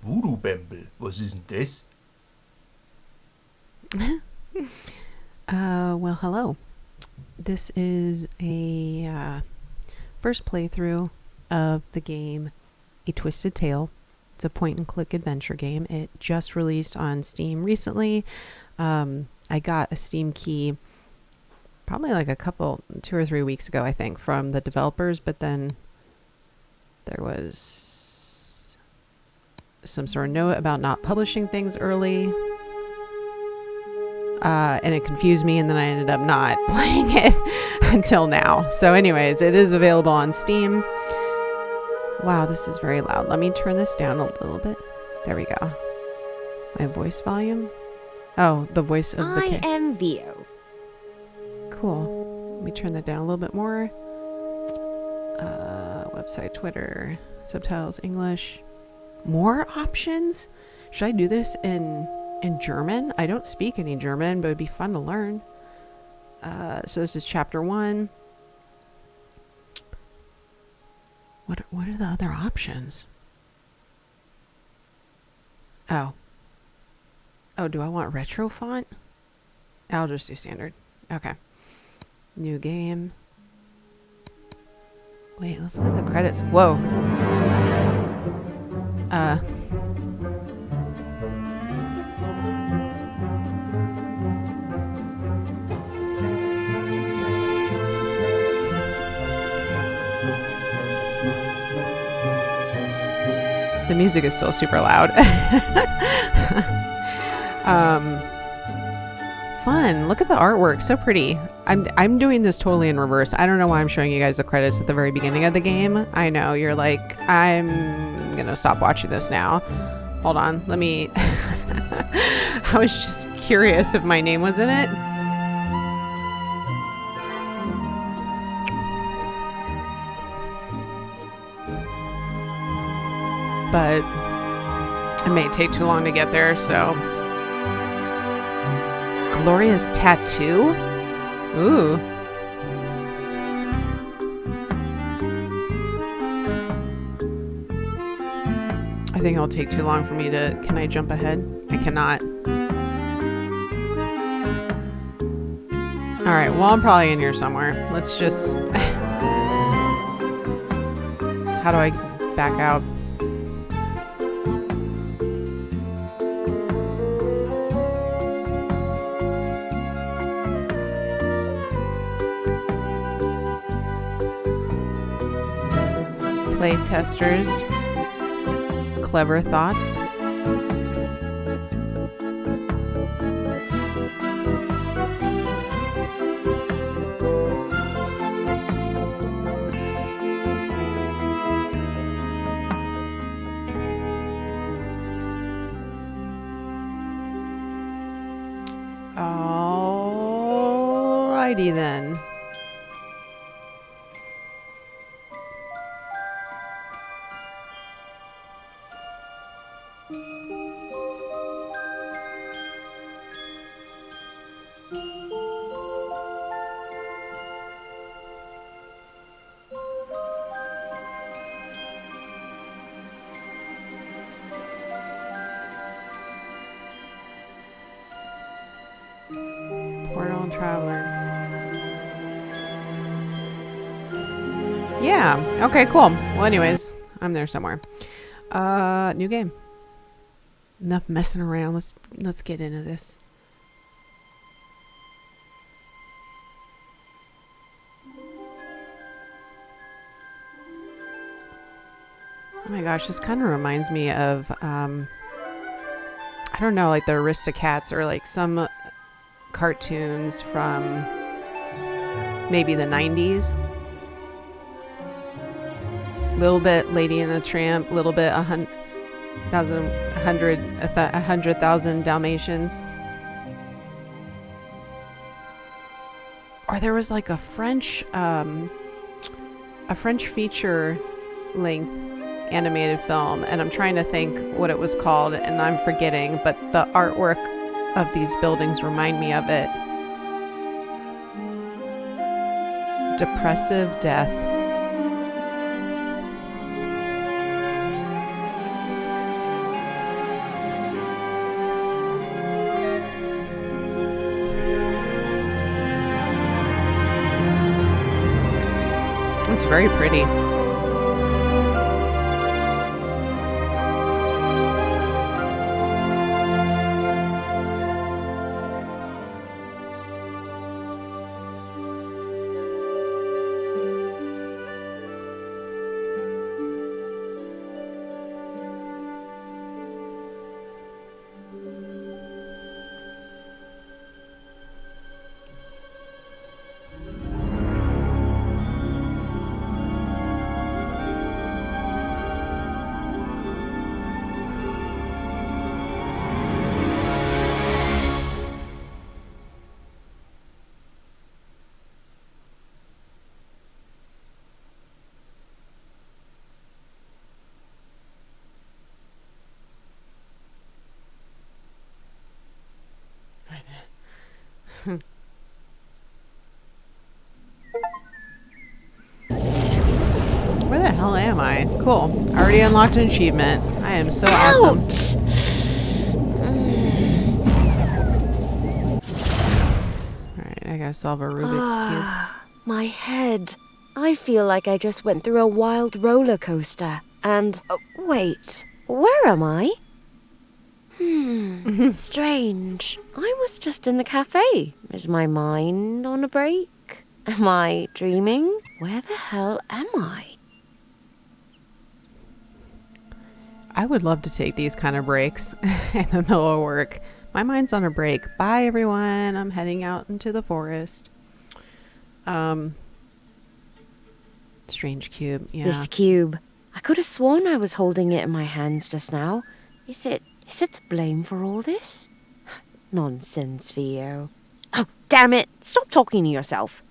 Voodoo-Bämbel, was ist denn das? Well, hello. This is a first playthrough of the game A Twisted Tale. It's a point-and-click adventure game. It just released on Steam recently. I got a Steam key probably like 2 or 3 weeks ago, I think, from the developers, but then there was some sort of note about not publishing things early. And it confused me, and then I ended up not playing it until now. So anyways, it is available on Steam. Wow, this is very loud. Let me turn this down a little bit. There we go. My voice volume. Oh, the voice of the I am Vio. Cool. Let me turn that down a little bit more. Website, Twitter, subtitles, English. More options? Should I do this in German? I don't speak any German, but it'd be fun to learn. So this is chapter 1. What are the other options? Oh, do I want retro font? I'll just do standard. Okay. New game. Wait, let's look at the credits. Whoa. The music is still super loud. Fun. Look at the artwork. So pretty. I'm doing this totally in reverse. I don't know why I'm showing you guys the credits at the very beginning of the game. I know. You're like, I'm going to stop watching this now. Hold on. Let me... I was just curious if my name was in it. But it may take too long to get there, so. Gloria's tattoo? Ooh. I think it'll take too long for me to... Can I jump ahead? I cannot. Alright, well, I'm probably in here somewhere. Let's just... How do I back out? Play testers, clever thoughts. Alrighty then. Portal and Traveler. Yeah. Okay, cool. Well, anyways, I'm there somewhere. New game. Enough messing around. Let's get into this. Oh my gosh, this kind of reminds me of I don't know, like the Aristocats or like some cartoons from maybe the 90s. Little bit Lady and the Tramp, little bit 100,000 Dalmatians. Or there was like a French feature length animated film, and I'm trying to think what it was called, and I'm forgetting, but the artwork of these buildings remind me of it. Depressive Death. It's very pretty. Where the hell am I? Cool. Already unlocked an achievement. I am so awesome. Alright, I gotta solve a Rubik's Cube. My head. I feel like I just went through a wild roller coaster. And, wait, where am I? Strange. I was just in the cafe. Is my mind on a break? Am I dreaming? Where the hell am I? I would love to take these kind of breaks in the middle of work. My mind's on a break. Bye, everyone. I'm heading out into the forest. Strange cube. Yeah. This cube. I could have sworn I was holding it in my hands just now. Is it to blame for all this? Nonsense, Theo. Oh, damn it. Stop talking to yourself.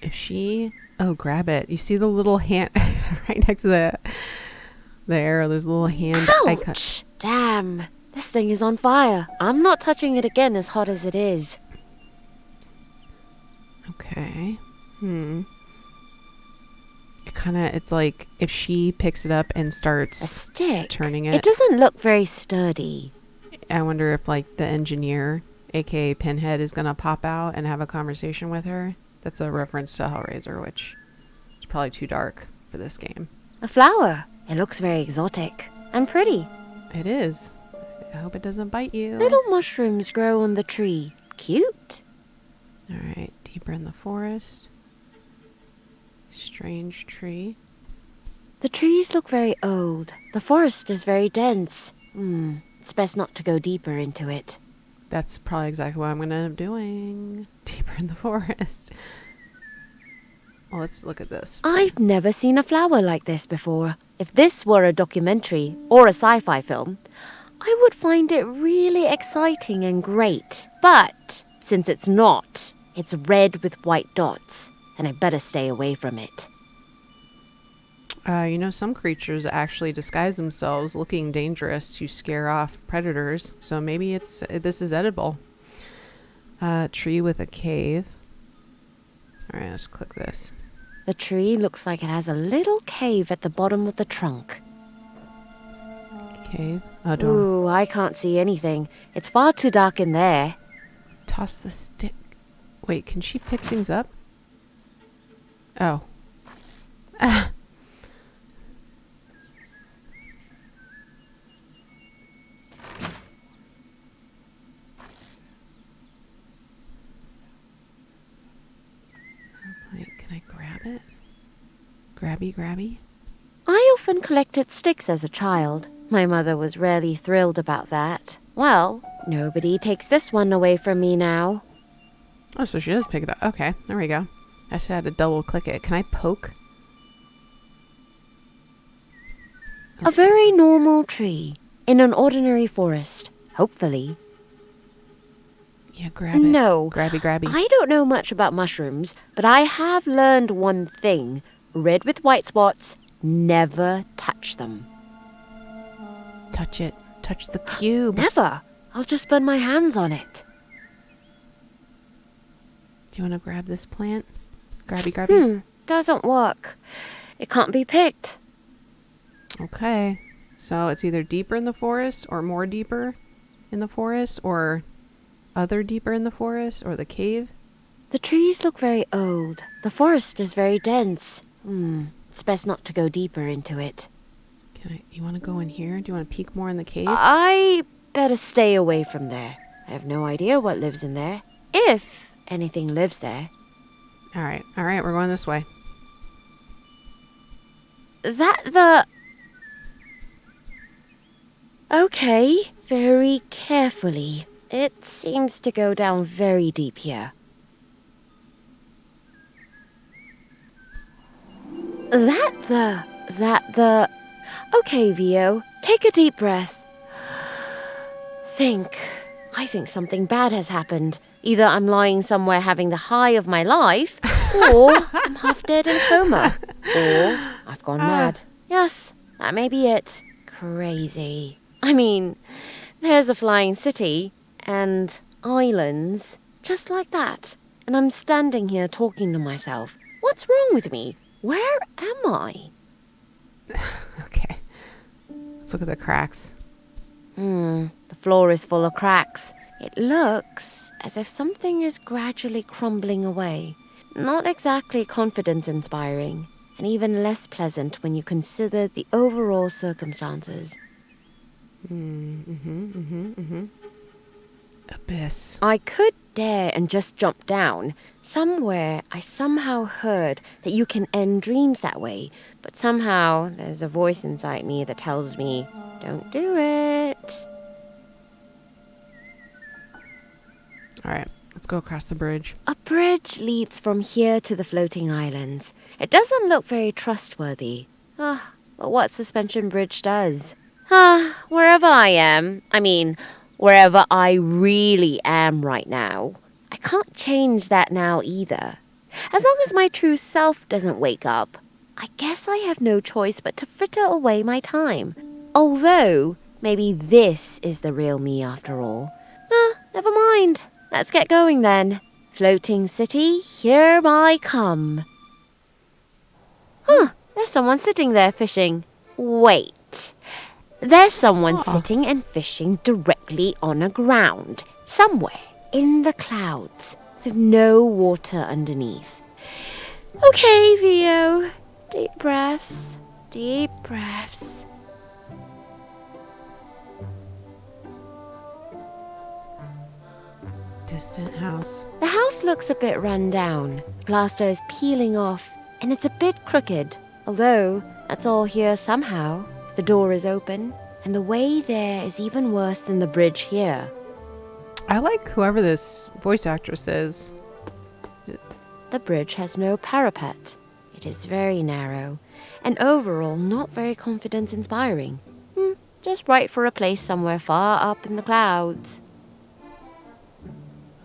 If she... Oh, grab it. You see the little hand right next to the arrow? There's a little hand icon. Ouch! Damn. This thing is on fire. I'm not touching it again as hot as it is. Okay. It's like if she picks it up and starts A stick. turning it. It doesn't look very sturdy. I wonder if like the engineer, aka Pinhead, is gonna pop out and have a conversation with her. That's a reference to Hellraiser, which is probably too dark for this game. A flower. It looks very exotic and pretty. It is. I hope it doesn't bite you. Little mushrooms grow on the tree. Cute. Alright, deeper in the forest. Strange tree. The trees look very old. The forest is very dense. It's best not to go deeper into it. That's probably exactly what I'm going to end up doing. Deeper in the forest. Well, let's look at this. I've never seen a flower like this before. If this were a documentary or a sci-fi film, I would find it really exciting and great. But since it's not, it's red with white dots, and I better stay away from it. Some creatures actually disguise themselves looking dangerous to scare off predators. So maybe this is edible. Tree with a cave. All right, let's click this. The tree looks like it has a little cave at the bottom of the trunk. Cave. Oh, don't. Ooh, I can't see anything. It's far too dark in there. Toss the stick. Wait, can she pick things up? Oh. Can I grab it? Grabby. I often collected sticks as a child. My mother was rarely thrilled about that. Well, nobody takes this one away from me now. Oh, so she does pick it up. Okay, there we go. I just had to double click it. Can I poke? A very normal tree in an ordinary forest, hopefully. Yeah, grab it. No. Grabby. I don't know much about mushrooms, but I have learned one thing. Red with white spots, never touch them. Touch it. Touch the cube. Never. I'll just burn my hands on it. Do you want to grab this plant? Grabby. Doesn't work. It can't be picked. Okay. So it's either deeper in the forest or more deeper in the forest or other deeper in the forest or the cave. The trees look very old. The forest is very dense. It's best not to go deeper into it. You want to go in here? Do you want to peek more in the cave? I better stay away from there. I have no idea what lives in there. If anything lives there. All right, we're going this way. Okay, very carefully. It seems to go down very deep here. Okay, Vio, take a deep breath. I think something bad has happened. Either I'm lying somewhere having the high of my life, or I'm half dead in coma, or I've gone mad. Yes, that may be it. Crazy. I mean, there's a flying city and islands just like that. And I'm standing here talking to myself. What's wrong with me? Where am I? Okay. Let's look at the cracks. The floor is full of cracks. It looks as if something is gradually crumbling away. Not exactly confidence-inspiring, and even less pleasant when you consider the overall circumstances. Abyss. I could dare and just jump down. Somewhere I somehow heard that you can end dreams that way, but somehow there's a voice inside me that tells me, don't do it. All right, let's go across the bridge. A bridge leads from here to the floating islands. It doesn't look very trustworthy. But what suspension bridge does? Wherever I really am right now. I can't change that now either. As long as my true self doesn't wake up, I guess I have no choice but to fritter away my time. Although, maybe this is the real me after all. Never mind. Let's get going then. Floating city, here I come. There's someone sitting there fishing. Wait. There's someone sitting and fishing directly on a ground, somewhere in the clouds, with no water underneath. Okay, Vio. Deep breaths. Deep breaths. Distant house. The house looks a bit run down. Plaster is peeling off, and it's a bit crooked. Although, that's all here somehow. The door is open, and the way there is even worse than the bridge here. I like whoever this voice actress is. The bridge has no parapet. It is very narrow, and overall not very confidence-inspiring. Just right for a place somewhere far up in the clouds.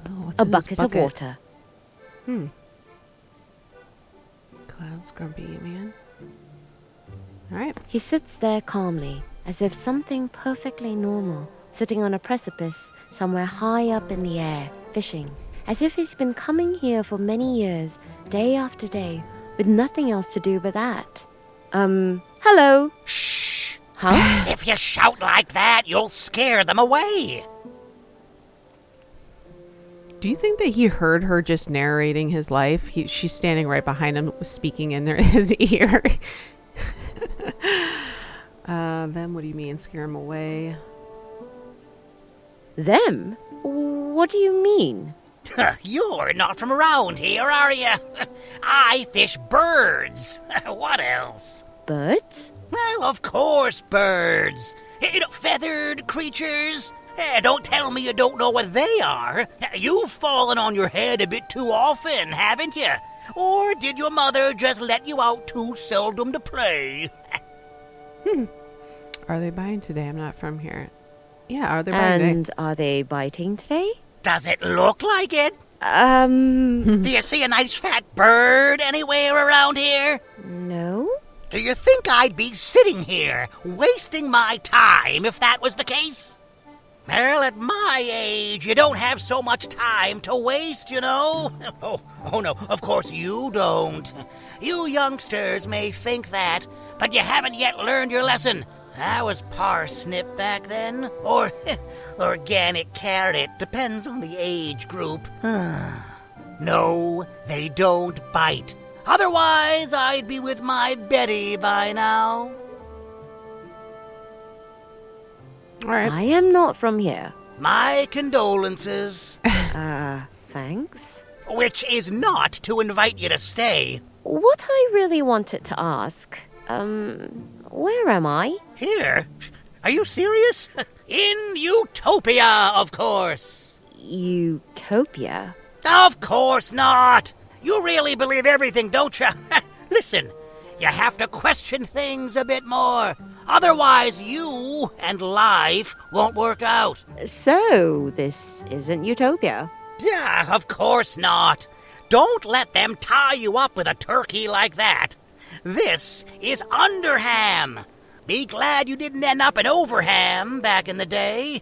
What's A in this bucket of water. Clouds, grumpy man. All right. He sits there calmly, as if something perfectly normal, sitting on a precipice somewhere high up in the air, fishing. As if he's been coming here for many years, day after day, with nothing else to do but that. Hello? Shh! Huh? If you shout like that, you'll scare them away. Do you think that he heard her just narrating his life? She's standing right behind him, speaking in his ear. Then what do you mean, scare him away? Them? What do you mean? You're not from around here, are you? I fish birds. What else? Birds? Well, of course, birds. Feathered creatures. Don't tell me you don't know what they are. You've fallen on your head a bit too often, haven't you? Or did your mother just let you out too seldom to play? Are they buying today? I'm not from here. Yeah, are they buying today? And are they biting today? Does it look like it? Do you see a nice fat bird anywhere around here? No. Do you think I'd be sitting here, wasting my time if that was the case? Well, at my age, you don't have so much time to waste, you know. Oh no, of course you don't. You youngsters may think that, but you haven't yet learned your lesson. I was parsnip back then, or organic carrot, depends on the age group. No, they don't bite. Otherwise, I'd be with my Betty by now. All right. I am not from here. My condolences. Thanks. Which is not to invite you to stay. What I really wanted to ask, where am I? Here? Are you serious? In Utopia, of course. Utopia? Of course not. You really believe everything, don't you? Listen, you have to question things a bit more. Otherwise, you and life won't work out. So, this isn't Utopia? Yeah, of course not. Don't let them tie you up with a turkey like that. This is Underham. Be glad you didn't end up in Overham back in the day,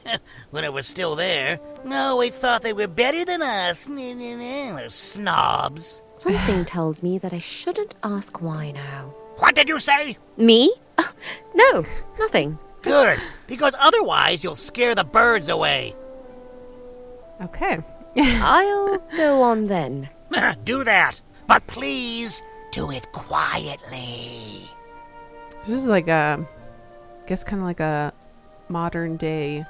when it was still there. No, we thought they were better than us. They're snobs. Something tells me that I shouldn't ask why now. What did you say? Me? Oh, no, nothing. Good, because otherwise you'll scare the birds away. Okay. I'll go on then. Do that, but please do it quietly. This is like I guess kind of like a modern day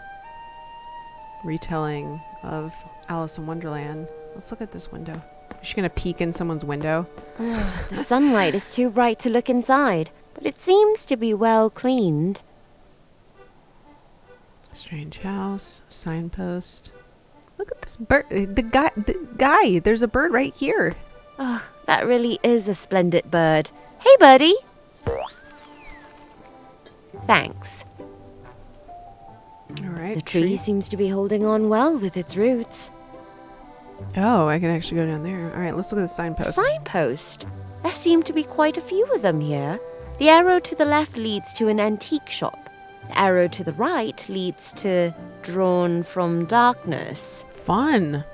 retelling of Alice in Wonderland. Let's look at this window. Is she going to peek in someone's window? The sunlight is too bright to look inside, but it seems to be well cleaned. Strange house, signpost. Look at this bird. The guy. There's a bird right here. Oh, that really is a splendid bird. Hey, buddy. Thanks. All right. The tree seems to be holding on well with its roots. Oh, I can actually go down there. All right, let's look at the signpost. Signpost? There seem to be quite a few of them here. The arrow to the left leads to an antique shop. The arrow to the right leads to Drawn from Darkness. Fun.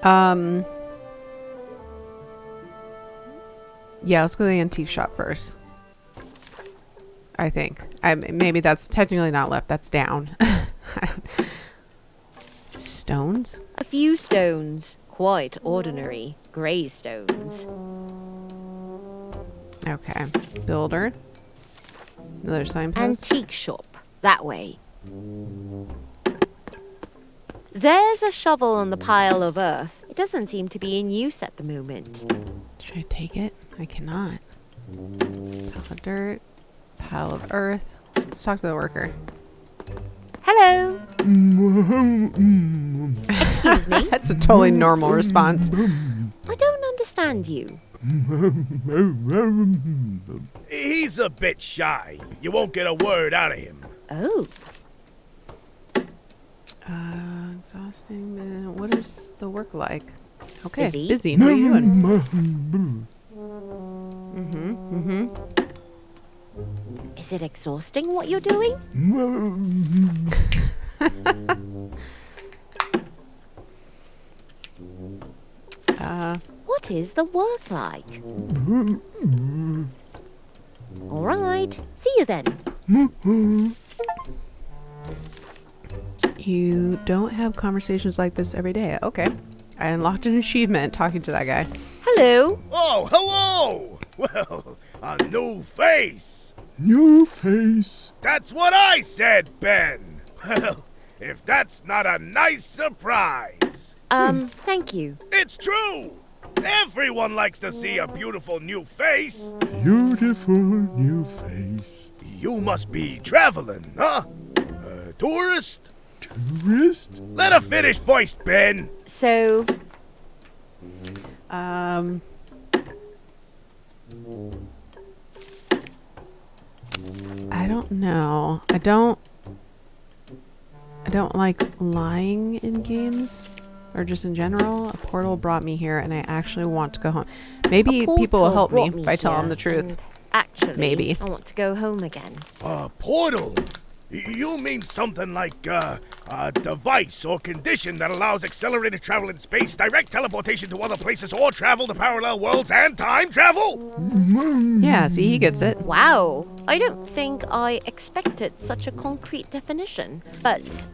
Yeah, let's go to the antique shop first. I think. Maybe that's technically not left. That's down. Stones? A few stones. Quite ordinary. Grey stones. Okay. Builder. Another signpost. Antique shop. That way. There's a shovel on the pile of earth. It doesn't seem to be in use at the moment. Should I take it? I cannot. Pile of dirt. Pile of earth. Let's talk to the worker. Hello. Excuse me. That's a totally normal response. I don't understand you. He's a bit shy. You won't get a word out of him. Oh. Exhausting. What is the work like? Okay, Busy. busy. What are you doing? Is it exhausting what you're doing? What is the work like? All right. See you then. You don't have conversations like this every day. Okay. I unlocked an achievement talking to that guy. Hello. Oh, hello! Well, a new face. New face. That's what I said, Ben. Well, if that's not a nice surprise. Thank you. It's true. Everyone likes to see a beautiful new face. Beautiful new face. You must be traveling, huh? A tourist? Tourist? Let her finish first, Ben. So, I don't know. I don't like lying in games or just in general. A portal brought me here and I actually want to go home. Maybe a people will help me portal if I tell brought them the here, truth. and Actually, Maybe. I want to go home again. A portal? You mean something like, a device or condition that allows accelerated travel in space, direct teleportation to other places, or travel to parallel worlds and time travel? Yeah, see, he gets it. Wow. I don't think I expected such a concrete definition. But,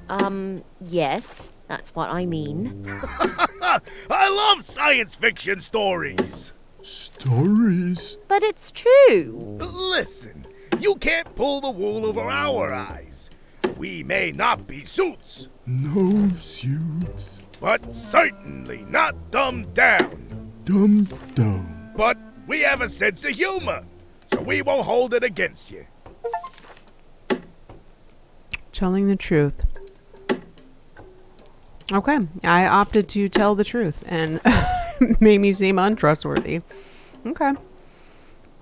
yes, That's what I mean. I love science fiction stories. Stories? But it's true. Listen, you can't pull the wool over our eyes. We may not be suits, No suits. but certainly not dumbed down. Dumbed down. But we have a sense of humor, so we won't hold it against you. Telling the truth. Okay, I opted to tell the truth and made me seem untrustworthy. Okay.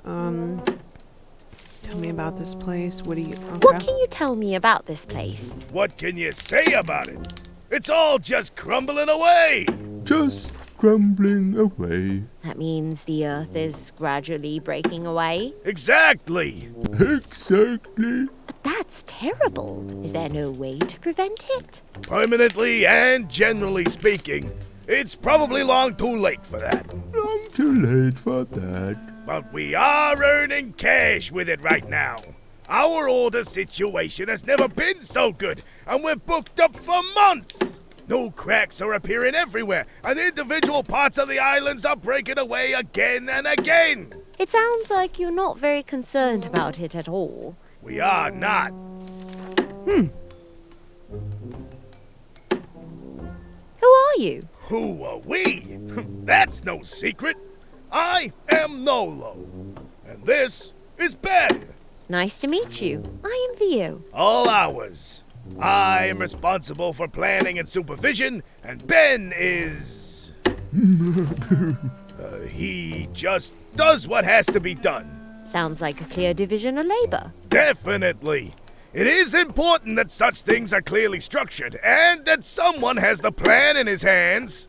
Tell me about this place. What do you... Okay. What can you tell me about this place? What can you say about it? It's all just crumbling away. Just crumbling away. That means the earth is gradually breaking away. Exactly. Exactly. But that's terrible. Is there no way to prevent it? Permanently and generally speaking, it's probably long too late for that. Long too late for that. But we are earning cash with it right now. Our order situation has never been so good, and we're booked up for months. New cracks are appearing everywhere, and individual parts of the islands are breaking away again and again. It sounds like you're not very concerned about it at all. We are not. Who are you? Who are we? That's no secret. I am Nolo, and this is Ben. Nice to meet you. I am Vio. All ours. I am responsible for planning and supervision, and Ben is... he just does what has to be done. Sounds like a clear division of labor. Definitely. It is important that such things are clearly structured, and that someone has the plan in his hands.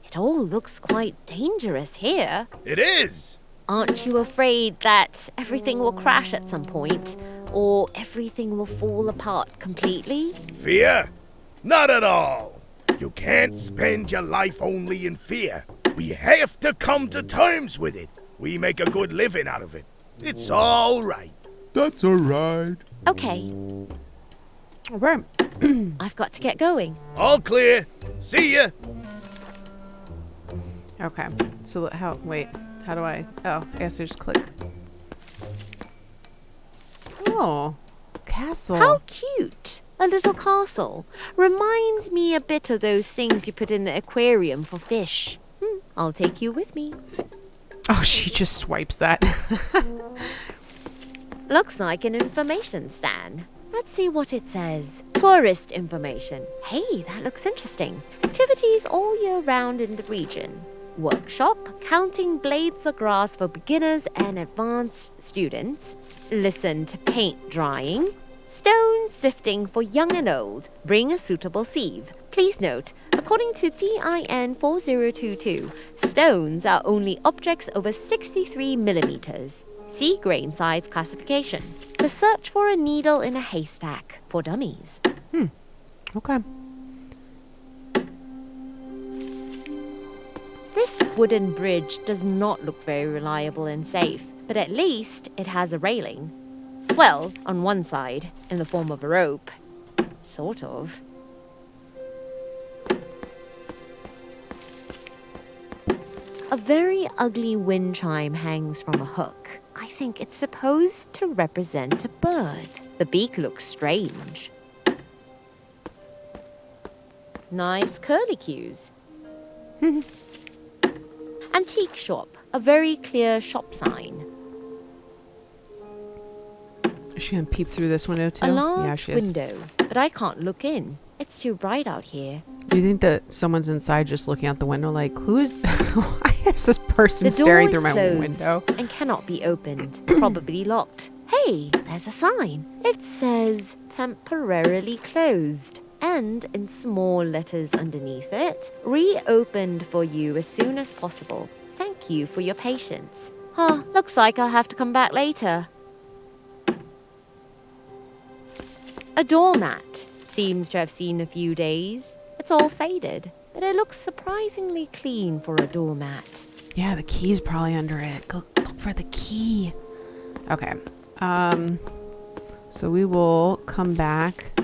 It all looks quite dangerous here. It is. Aren't you afraid that everything will crash at some point? Or everything will fall apart completely? Fear? Not at all. You can't spend your life only in fear. We have to come to terms with it. We make a good living out of it. It's all right. That's alright. Okay, All right. I've got to get going. All clear. See ya. Okay. So how... Wait. How do I... Oh, I guess I just click. Oh. Castle. How cute! A little castle. Reminds me a bit of those things you put in the aquarium for fish. I'll take you with me. Oh, she just swipes that. Looks like an information stand. Let's see what it says. Tourist information. Hey, that looks interesting. Activities all year round in the region. Workshop, counting blades of grass for beginners and advanced students. Listen to paint drying. Stone sifting for young and old. Bring a suitable sieve. Please note, according to DIN 4022, stones are only objects over 63 millimeters. See grain size classification. The search for a needle in a haystack for dummies. Okay. This wooden bridge does not look very reliable and safe, but at least it has a railing. Well, on one side, in the form of a rope. Sort of. A very ugly wind chime hangs from a hook. I think it's supposed to represent a bird. The beak looks strange. Nice curlicues. Antique shop. A very clear shop sign. Is she gonna peep through this window too? A large Yeah, she is. window, but I can't look in. It's too bright out here. Do you think that someone's inside just looking out the window like, who's... Why is this person The staring door through is my closed window? and cannot be opened. Probably locked. Hey, there's a sign. It says temporarily closed. And in small letters underneath it, reopened for you as soon as possible. Thank you for your patience. Looks like I'll have to come back later. A doormat. Seems to have seen a few days. It's all faded, but it looks surprisingly clean for a doormat. Yeah, the key's probably under it. Go look for the key. Okay. So we will come back.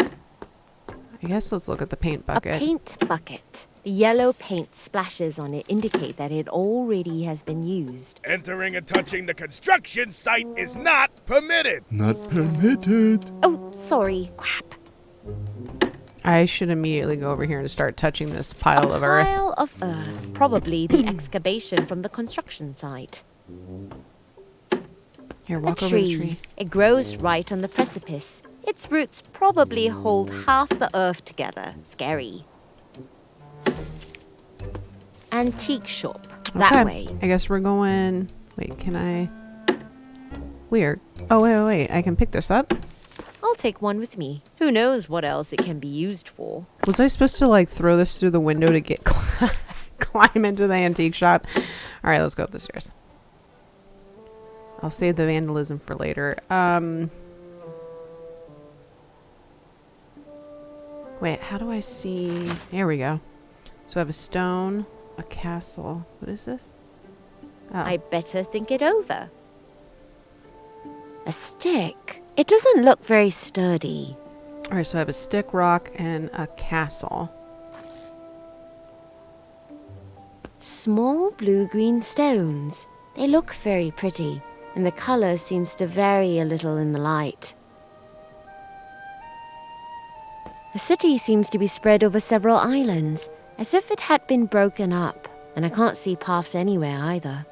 I guess let's look at the paint bucket. A paint bucket. The yellow paint splashes on it indicate that it already has been used. Entering and touching the construction site is not permitted. Not permitted. Oh, sorry. Crap. I should immediately go over here and start touching this pile of earth. Pile of earth. Probably the excavation from the construction site. Here, A walk over the tree. tree. It grows right on the precipice. Its roots probably hold half the earth together. Scary. Antique shop. That way. I guess we're going... Wait, can I... Weird. Oh, wait. I can pick this up? I'll take one with me. Who knows what else it can be used for. Was I supposed to, like, throw this through the window to get... climb into the antique shop? All right, let's go up the stairs. I'll save the vandalism for later. Wait, how do I see... There we go. So I have a stone, a castle. What is this? Oh. I better think it over. A stick. It doesn't look very sturdy. All right, so I have a stick, rock, and a castle. Small blue-green stones. They look very pretty, and the color seems to vary a little in the light. The city seems to be spread over several islands, as if it had been broken up, and I can't see paths anywhere either.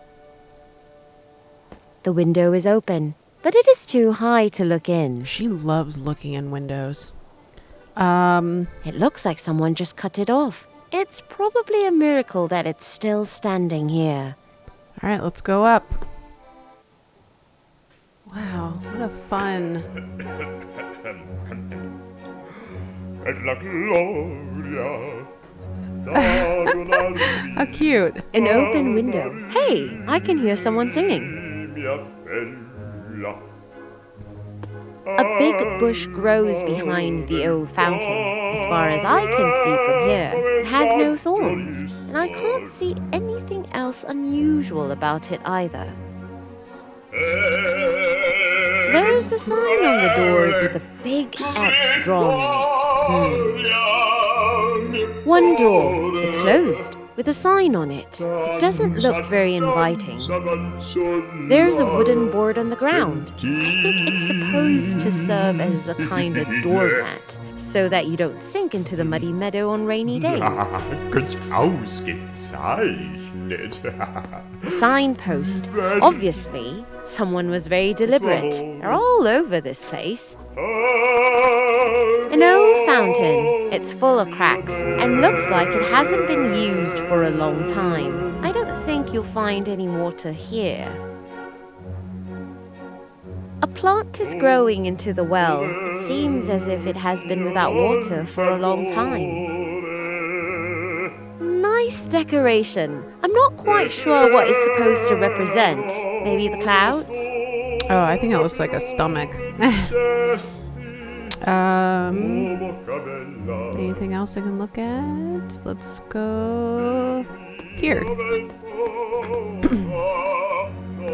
The window is open, but it is too high to look in. She loves looking in windows. It looks like someone just cut it off. It's probably a miracle that it's still standing here. All right, let's go up. Wow, what a fun... How cute. An open window. Hey, I can hear someone singing. A big bush grows behind the old fountain. As far as I can see from here, it has no thorns, and I can't see anything else unusual about it either. There's a sign on the door with a big X drawn on it. One door, it's closed, with a sign on it. It doesn't look very inviting. There's a wooden board on the ground. I think it's supposed to serve as a kind of doormat, so that you don't sink into the muddy meadow on rainy days. Gut ausgezeichnet. The signpost. Obviously, someone was very deliberate. They're all over this place. An old fountain. It's full of cracks and looks like it hasn't been used for a long time. I don't think you'll find any water here. A plant is growing into the well. It seems as if it has been without water for a long time. Nice decoration. I'm not quite sure what it's supposed to represent. Maybe the clouds? Oh, I think it looks like a stomach. Anything else I can look at? Let's go here.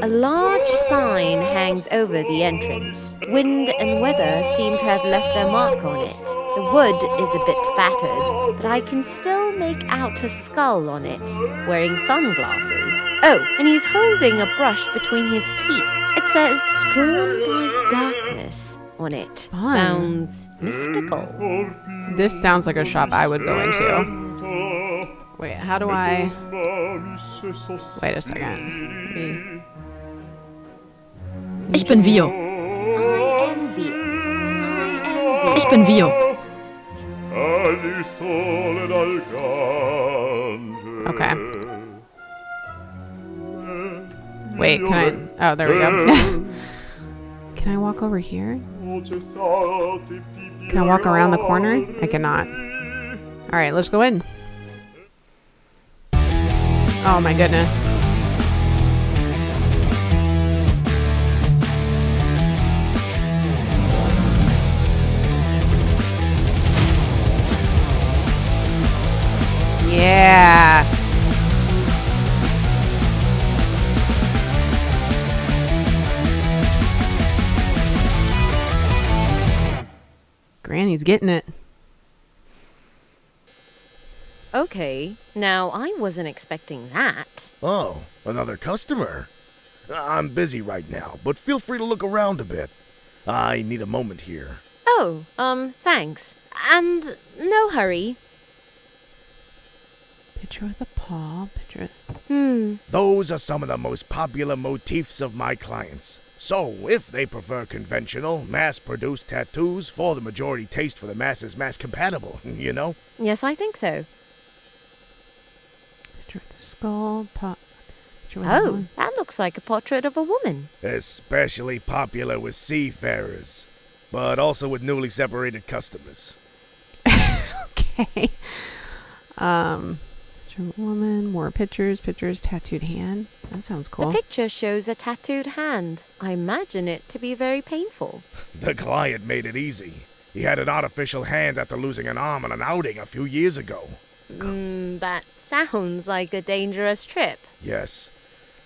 A large sign hangs over the entrance. Wind and weather seem to have left their mark on it. The wood is a bit battered, but I can still make out a skull on it, wearing sunglasses. Oh, and he's holding a brush between his teeth. It says, "Drawn by darkness" on it. Fun. Sounds mystical. This sounds like a shop I would go into. Wait, how do I... Wait a second. Ich bin Vio. I am Vio. Ich bin Vio. Okay. Wait, can I... Oh, there we go. Can I walk over here? Can I walk around the corner? I cannot. All right, let's go in. Oh my goodness. Yeah. man. He's getting it. Okay, now I wasn't expecting that. Oh, another customer. I'm busy right now, but feel free to look around a bit. I need a moment here. Oh, thanks. And no hurry. Picture with a paw. Picture. Those are some of the most popular motifs of my clients. So, if they prefer conventional, mass-produced tattoos for the majority taste for the masses mass-compatible, you know? Yes, I think so. Picture with the skull. Picture with Oh, that looks like a portrait of a woman. Especially popular with seafarers, but also with newly separated customers. Okay. Picture of a woman. More pictures. Pictures. Tattooed hand. That sounds cool. The picture shows a tattooed hand. I imagine it to be very painful. The client made it easy. He had an artificial hand after losing an arm on an outing a few years ago. That sounds like a dangerous trip. Yes.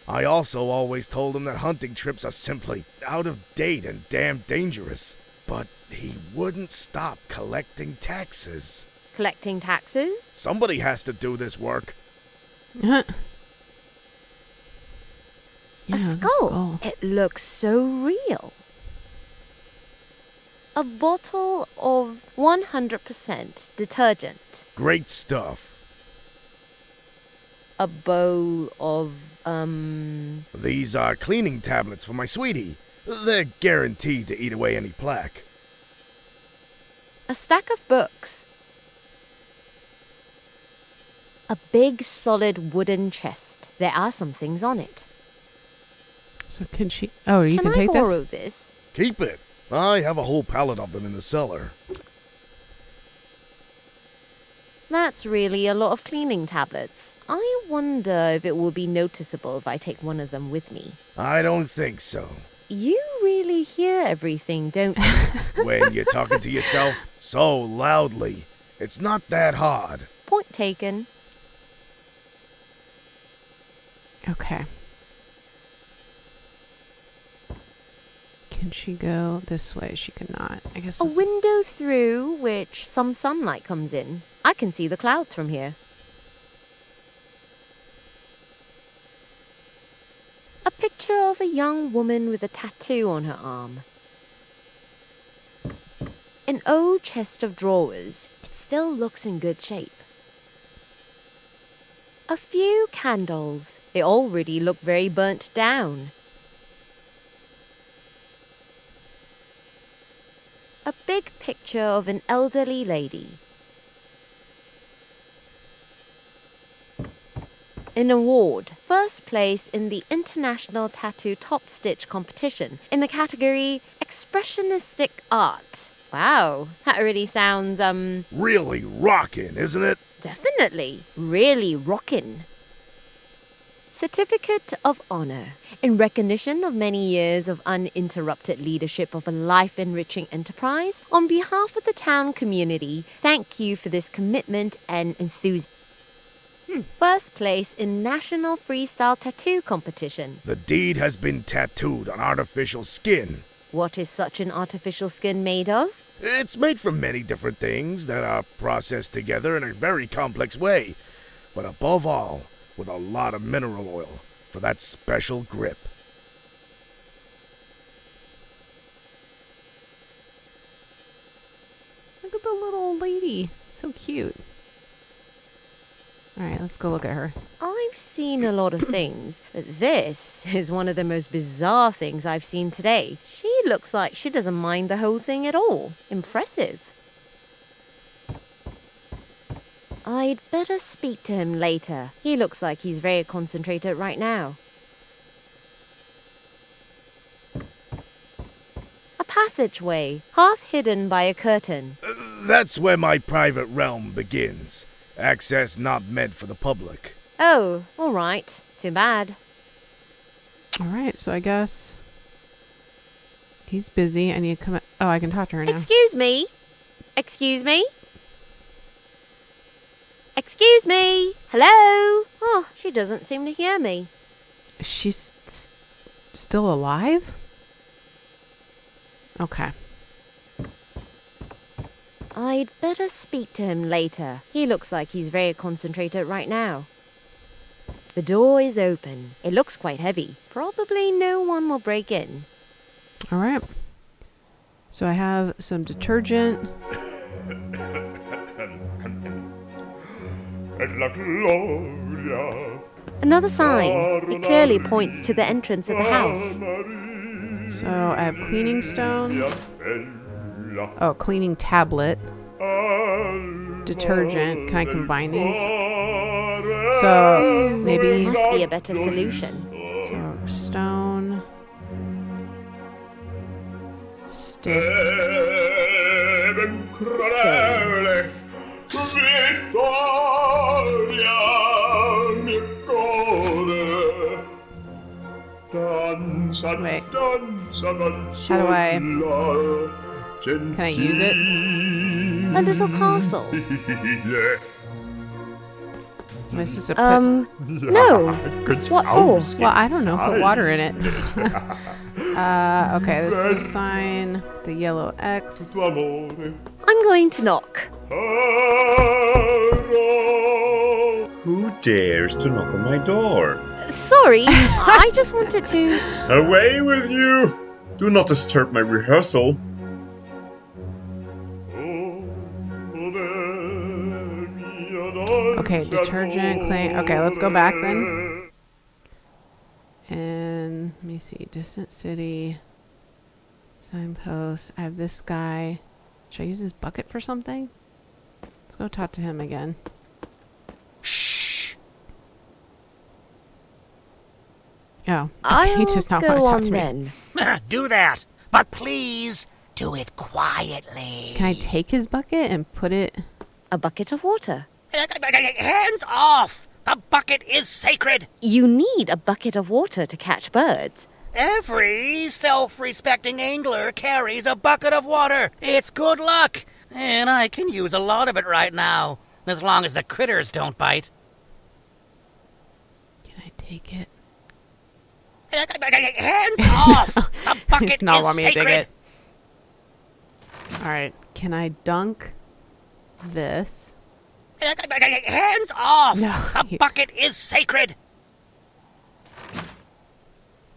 I also always told him that hunting trips are simply out of date and damn dangerous. But he wouldn't stop collecting taxes. Collecting taxes? Somebody has to do this work. Yeah, A the skull. It looks so real. A bottle of 100% detergent. Great stuff. A bowl of, These are cleaning tablets for my sweetie. They're guaranteed to eat away any plaque. a stack of books. A big solid wooden chest. There are some things on it. So can she? Oh, you can I take borrow this. this? Keep it. I have a whole pallet of them in the cellar. That's really a lot of cleaning tablets. I wonder if it will be noticeable if I take one of them with me. I don't think so. You really hear everything, don't you? When you're talking to yourself so loudly, it's not that hard. Point taken. Okay. Can she go this way? She cannot. I guess. A This... window through which some sunlight comes in. I can see the clouds from here. A picture of a young woman with a tattoo on her arm. An old chest of drawers. It still looks in good shape. A few candles. They already look very burnt down. A big picture of an elderly lady. An award. First place in the International Tattoo Top Stitch competition in the category Expressionistic Art. Wow, that really sounds, Really rockin', isn't it? definitely really rockin'. Certificate of Honor. In recognition of many years of uninterrupted leadership of a life-enriching enterprise, on behalf of the town community, thank you for this commitment and enthusiasm. First place in National Freestyle Tattoo Competition. The deed has been tattooed on artificial skin. What is such an artificial skin made of? It's made from many different things that are processed together in a very complex way. But above all, with a lot of mineral oil for that special grip. Look at the little old lady. So cute. All right, let's go look at her. I've seen a lot of things, but this is one of the most bizarre things I've seen today. She looks like she doesn't mind the whole thing at all. Impressive. I'd better speak to him later. He looks like he's very concentrated right now. A passageway, half hidden by a curtain. That's where my private realm begins. Access not meant for the public. Oh, all right. Too bad. All right, so I guess he's busy. I need to come. Oh, I can talk to her now. Excuse me. Excuse me. Excuse me. Hello. Oh, she doesn't seem to hear me. She's still alive? Okay. I'd better speak to him later. He looks like he's very concentrated right now. The door is open. It looks quite heavy. Probably no one will break in. All right. So I have some detergent. Another sign. It clearly points to the entrance of the house. So I have cleaning stones. Oh, cleaning tablet. Detergent. Can I combine these? So maybe... Must be a better solution. So stone. Stick. Wait. How do I... Can I use it? A little castle. Am I supposed to put... No. What for? Well, I don't know. Put water in it. Okay, this is a sign. The yellow X. I'm going to knock. Who dares to knock on my door? Sorry, I just wanted to... Away with you! Do not disturb my rehearsal. Okay, detergent, clean. Okay, let's go back then. And let me see. Distant city. Signpost. I have this guy. Should I use this bucket for something? Let's go talk to him again. Shh. Oh, I'll he does not go want to talk on to me. then. Do that. But please, do it quietly. Can I take his bucket and put it... A bucket of water. Hands off! The bucket is sacred. You need a bucket of water to catch birds. Every self-respecting angler carries a bucket of water. It's good luck. And I can use a lot of it right now, as long as the critters don't bite. Can I take it? Hands off! The bucket He's not is want me to sacred. take it. Alright, can I dunk this? Hands off! No, The bucket is sacred.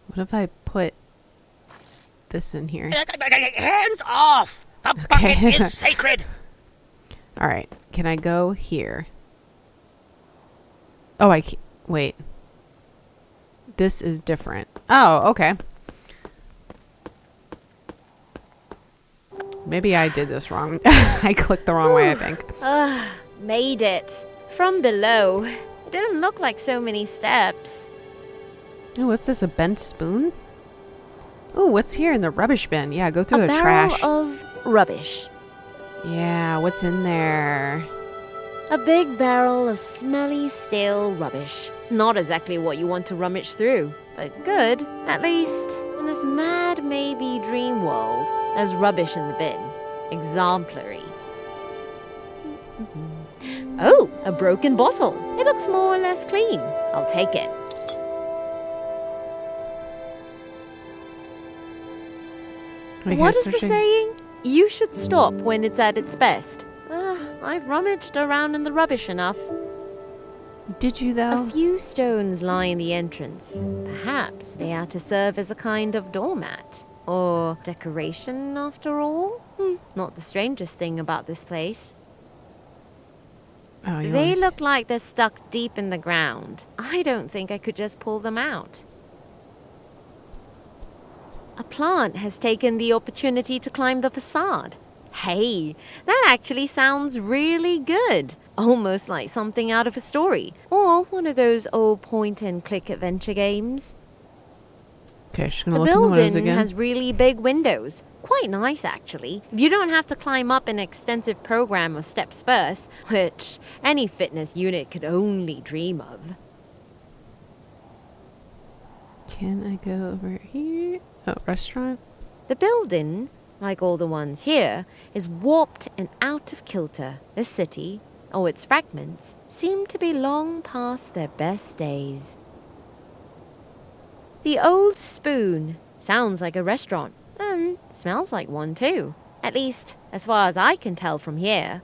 What if I put this in here? Hands off! The bucket is sacred. Alright, can I go here? Oh, I can't. Wait. This is different. Oh, okay. Maybe I did this wrong. I clicked the wrong way, I think. Made it. From below. It didn't look like so many steps. Oh, what's this? A bent spoon? Oh, what's here in the rubbish bin? Yeah, go through A the barrel trash. of rubbish. Yeah, what's in there? A big barrel of smelly, stale rubbish. Not exactly what you want to rummage through, but good. At least, in this mad, maybe dream world, there's rubbish in the bin. Exemplary. Oh, a broken bottle. It looks more or less clean. I'll take it. Okay, What is the searching. saying? You should stop when it's at its best. I've rummaged around in the rubbish enough. Did you, A though? few stones line the entrance. Perhaps they are to serve as a kind of doormat. Or decoration, after all? Not the strangest thing about this place. Oh, you They want- look like they're stuck deep in the ground. I don't think I could just pull them out. A plant has taken the opportunity to climb the facade. Hey, that actually sounds really good. Almost like something out of a story. Or one of those old point-and-click adventure games. Okay, she's gonna The look in the windows building again. has really big windows. Quite nice, actually. You don't have to climb up an extensive program of steps first, which any fitness unit could only dream of. Can I go over here? Oh, restaurant? The building, like all the ones here, is warped and out of kilter. The city, or its fragments, seem to be long past their best days. The Old Spoon sounds like a restaurant, and smells like one too. At least, as far as I can tell from here.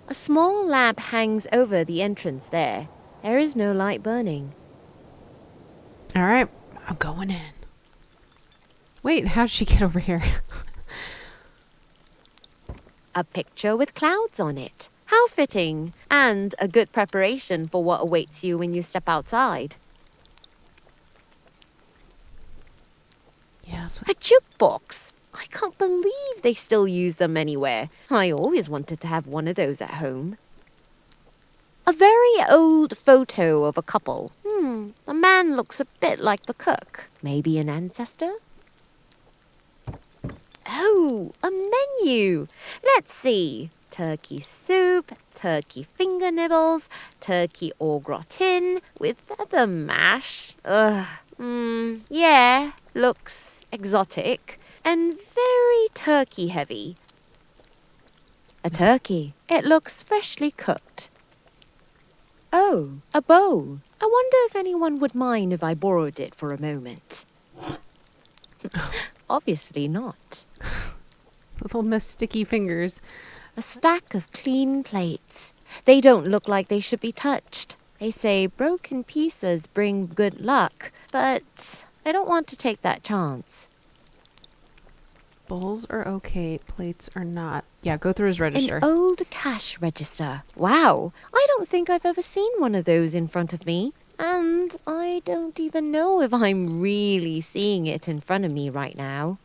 A small lamp hangs over the entrance there. There is no light burning. All right, I'm going in. Wait, how'd she get over here? A picture with clouds on it. How fitting, and a good preparation for what awaits you when you step outside. Yes. A jukebox! I can't believe they still use them anywhere. I always wanted to have one of those at home. A very old photo of a couple. The man looks a bit like the cook. Maybe an ancestor? Oh, a menu! Let's see. Turkey soup, turkey finger nibbles, turkey au gratin with feather mash. Yeah, looks exotic and very turkey heavy. A turkey. It looks freshly cooked. Oh, a bowl. I wonder if anyone would mind if I borrowed it for a moment. Obviously not. Little Miss Sticky Fingers. A stack of clean plates. They don't look like they should be touched. They say broken pieces bring good luck, but I don't want to take that chance. Bowls are okay, plates are not. Yeah, go through his register. An old cash register. Wow, I don't think I've ever seen one of those in front of me. And I don't even know if I'm really seeing it in front of me right now.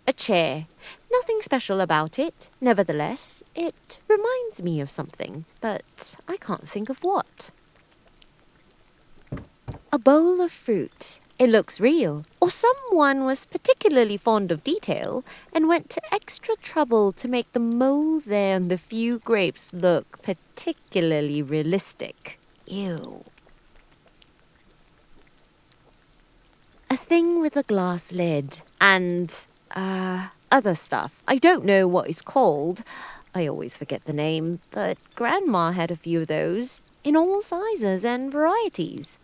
A chair. Nothing special about it. Nevertheless, it reminds me of something, but I can't think of what. A bowl of fruit. It looks real. Or someone was particularly fond of detail and went to extra trouble to make the mold there and the few grapes look particularly realistic. Ew. A thing with a glass lid and, other stuff. I don't know what it's called. I always forget the name, but Grandma had a few of those in all sizes and varieties.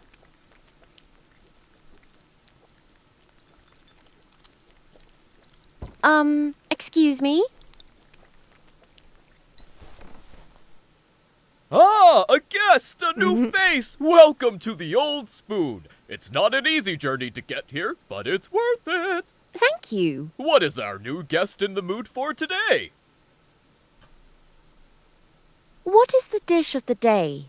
Excuse me? Ah, a guest, a new face! Welcome to the Old Spoon. It's not an easy journey to get here, but it's worth it. Thank you. What is our new guest in the mood for today? What is the dish of the day?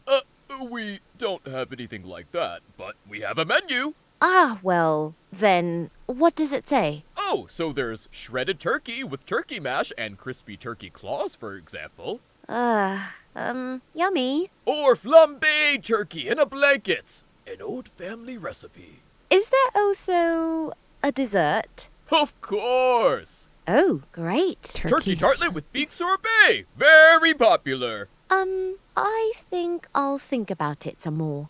We don't have anything like that, but we have a menu. Ah, well, then, what does it say? Oh, so there's shredded turkey with turkey mash and crispy turkey claws, for example. Yummy. Or flambé turkey in a blanket. An old family recipe. Is there also a dessert? Of course! Oh, great. Turkey tartlet with fig sorbet. Very popular. I think I'll think about it some more.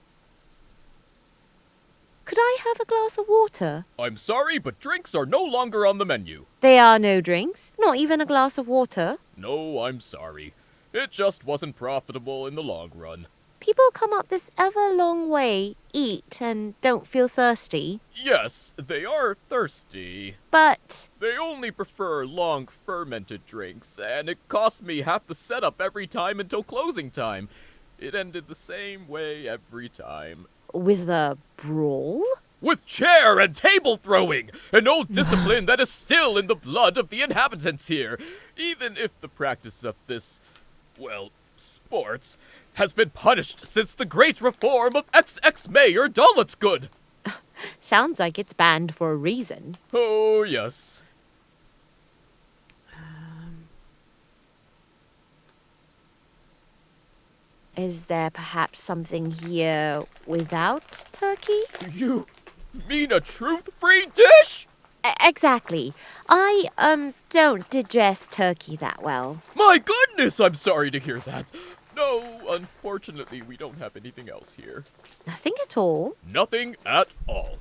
Could I have a glass of water? I'm sorry, but drinks are no longer on the menu. There are no drinks? Not even a glass of water? No, I'm sorry. It just wasn't profitable in the long run. People come up this ever long way, eat, and don't feel thirsty. Yes, they are thirsty. But They only prefer long fermented drinks, and it cost me half the setup every time until closing time. It ended the same way every time. with a brawl? With chair and table throwing! An old discipline that is still in the blood of the inhabitants here. Even if the practice of this, well, sports, has been punished since the great reform of ex-Mayor Dollitsgood. Sounds like it's banned for a reason. Oh, yes. Is there perhaps something here without turkey? You mean a truth-free dish? Exactly. I, don't digest turkey that well. My goodness, I'm sorry to hear that. No, unfortunately, we don't have anything else here. Nothing at all. Nothing at all.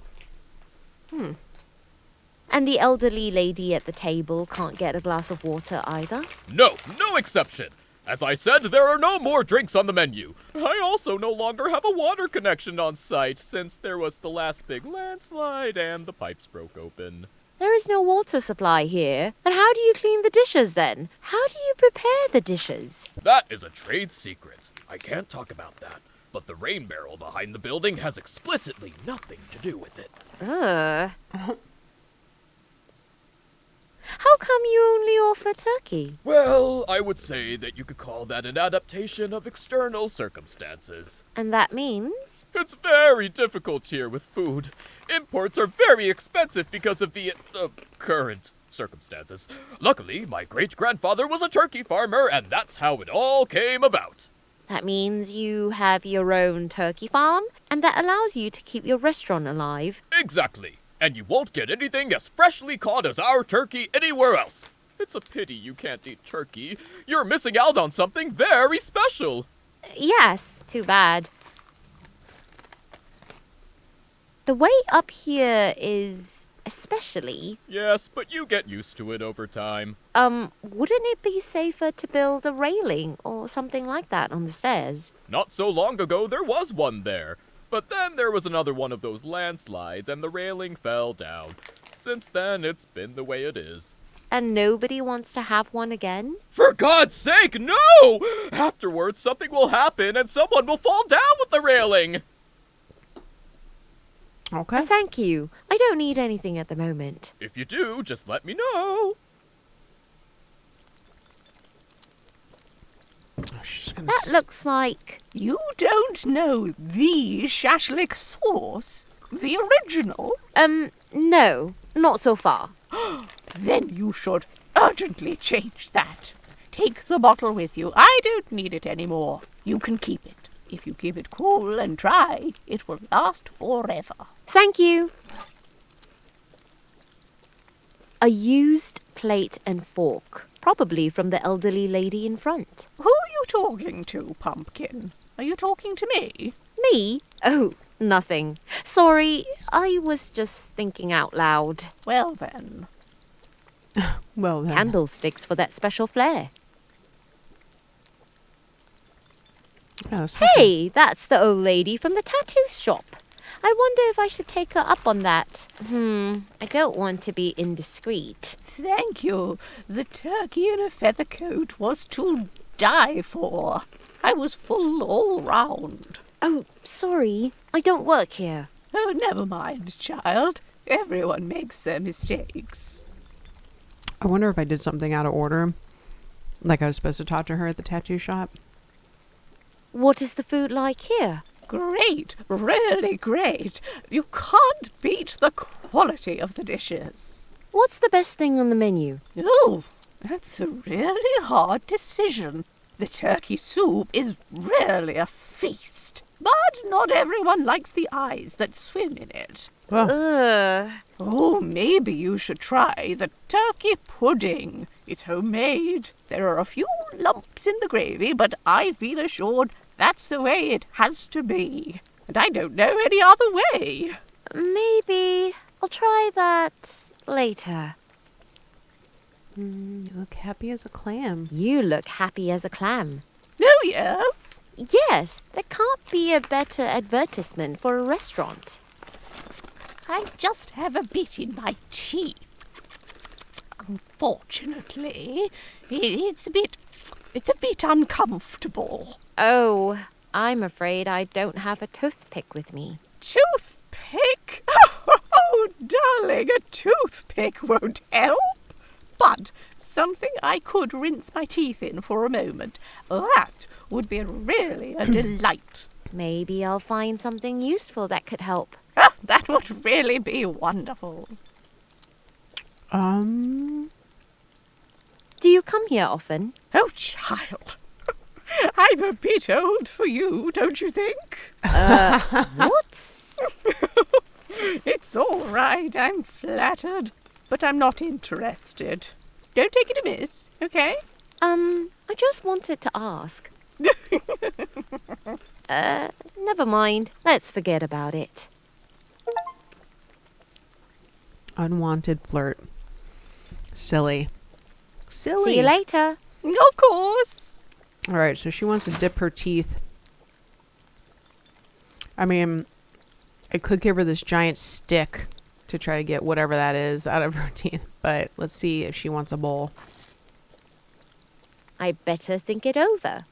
And the elderly lady at the table can't get a glass of water either? No exception. As I said, there are no more drinks on the menu. I also no longer have a water connection on site since there was the last big landslide and the pipes broke open. There is no water supply here. And how do you clean the dishes then? How do you prepare the dishes? That is a trade secret. I can't talk about that. But the rain barrel behind the building has explicitly nothing to do with it. How come you only offer turkey? Well, I would say that you could call that an adaptation of external circumstances. And that means? It's very difficult here with food. Imports are very expensive because of the current circumstances. Luckily, my great-grandfather was a turkey farmer, and that's how it all came about. That means you have your own turkey farm, and that allows you to keep your restaurant alive. Exactly. And you won't get anything as freshly caught as our turkey anywhere else. It's a pity you can't eat turkey. You're missing out on something very special. Yes, too bad. The way up here is especially... Yes, but you get used to it over time. Wouldn't it be safer to build a railing or something like that on the stairs? Not so long ago, there was one there. But then there was another one of those landslides, and the railing fell down. Since then, it's been the way it is. And nobody wants to have one again? For God's sake, no! Afterwards, something will happen, and someone will fall down with the railing! Okay. Thank you. I don't need anything at the moment. If you do, just let me know. That looks like... You don't know the Shashlik Sauce? The original? No, not so far. Then you should urgently change that. Take the bottle with you. I don't need it anymore. You can keep it. If you keep it cool and dry, it will last forever. Thank you. A used plate and fork, probably from the elderly lady in front. Who are you talking to, Pumpkin? Are you talking to me? Me? Oh, nothing. Sorry, I was just thinking out loud. Well then. Well then. Candlesticks for that special flair. Yes. Hey, that's the old lady from the tattoo shop. I wonder if I should take her up on that. I don't want to be indiscreet. Thank you. The turkey in a feather coat was to die for. I was full all round. Oh, sorry. I don't work here. Oh, never mind, child. Everyone makes their mistakes. I wonder if I did something out of order. Like I was supposed to talk to her at the tattoo shop. What is the food like here? Great, really great. You can't beat the quality of the dishes. What's the best thing on the menu? Oh, that's a really hard decision. The turkey soup is really a feast. But not everyone likes the eyes that swim in it. Well, Oh, maybe you should try the turkey pudding. It's homemade. There are a few lumps in the gravy, but I've been assured that's the way it has to be. And I don't know any other way. Maybe I'll try that later. you look happy as a clam. You look happy as a clam. Oh, yes. Yes, there can't be a better advertisement for a restaurant. I just have a bit in my teeth. Unfortunately, it's a bit uncomfortable. Oh, I'm afraid I don't have a toothpick with me. Toothpick? Oh, darling, a toothpick won't help. But something I could rinse my teeth in for a moment. That would be really a delight. Maybe I'll find something useful that could help. That would really be wonderful. Um, Do you come here often? Oh, child. I'm a bit old for you, don't you think? What? It's all right, I'm flattered. But I'm not interested. Don't take it amiss, okay? I just wanted to ask. Never mind. Let's forget about it. unwanted flirt. Silly. Silly. See you later. Of course. All right, so she wants to dip her teeth. I mean, I could give her this giant stick to to try to get whatever that is out of her teeth. But let's see if she wants a bowl. I better think it over.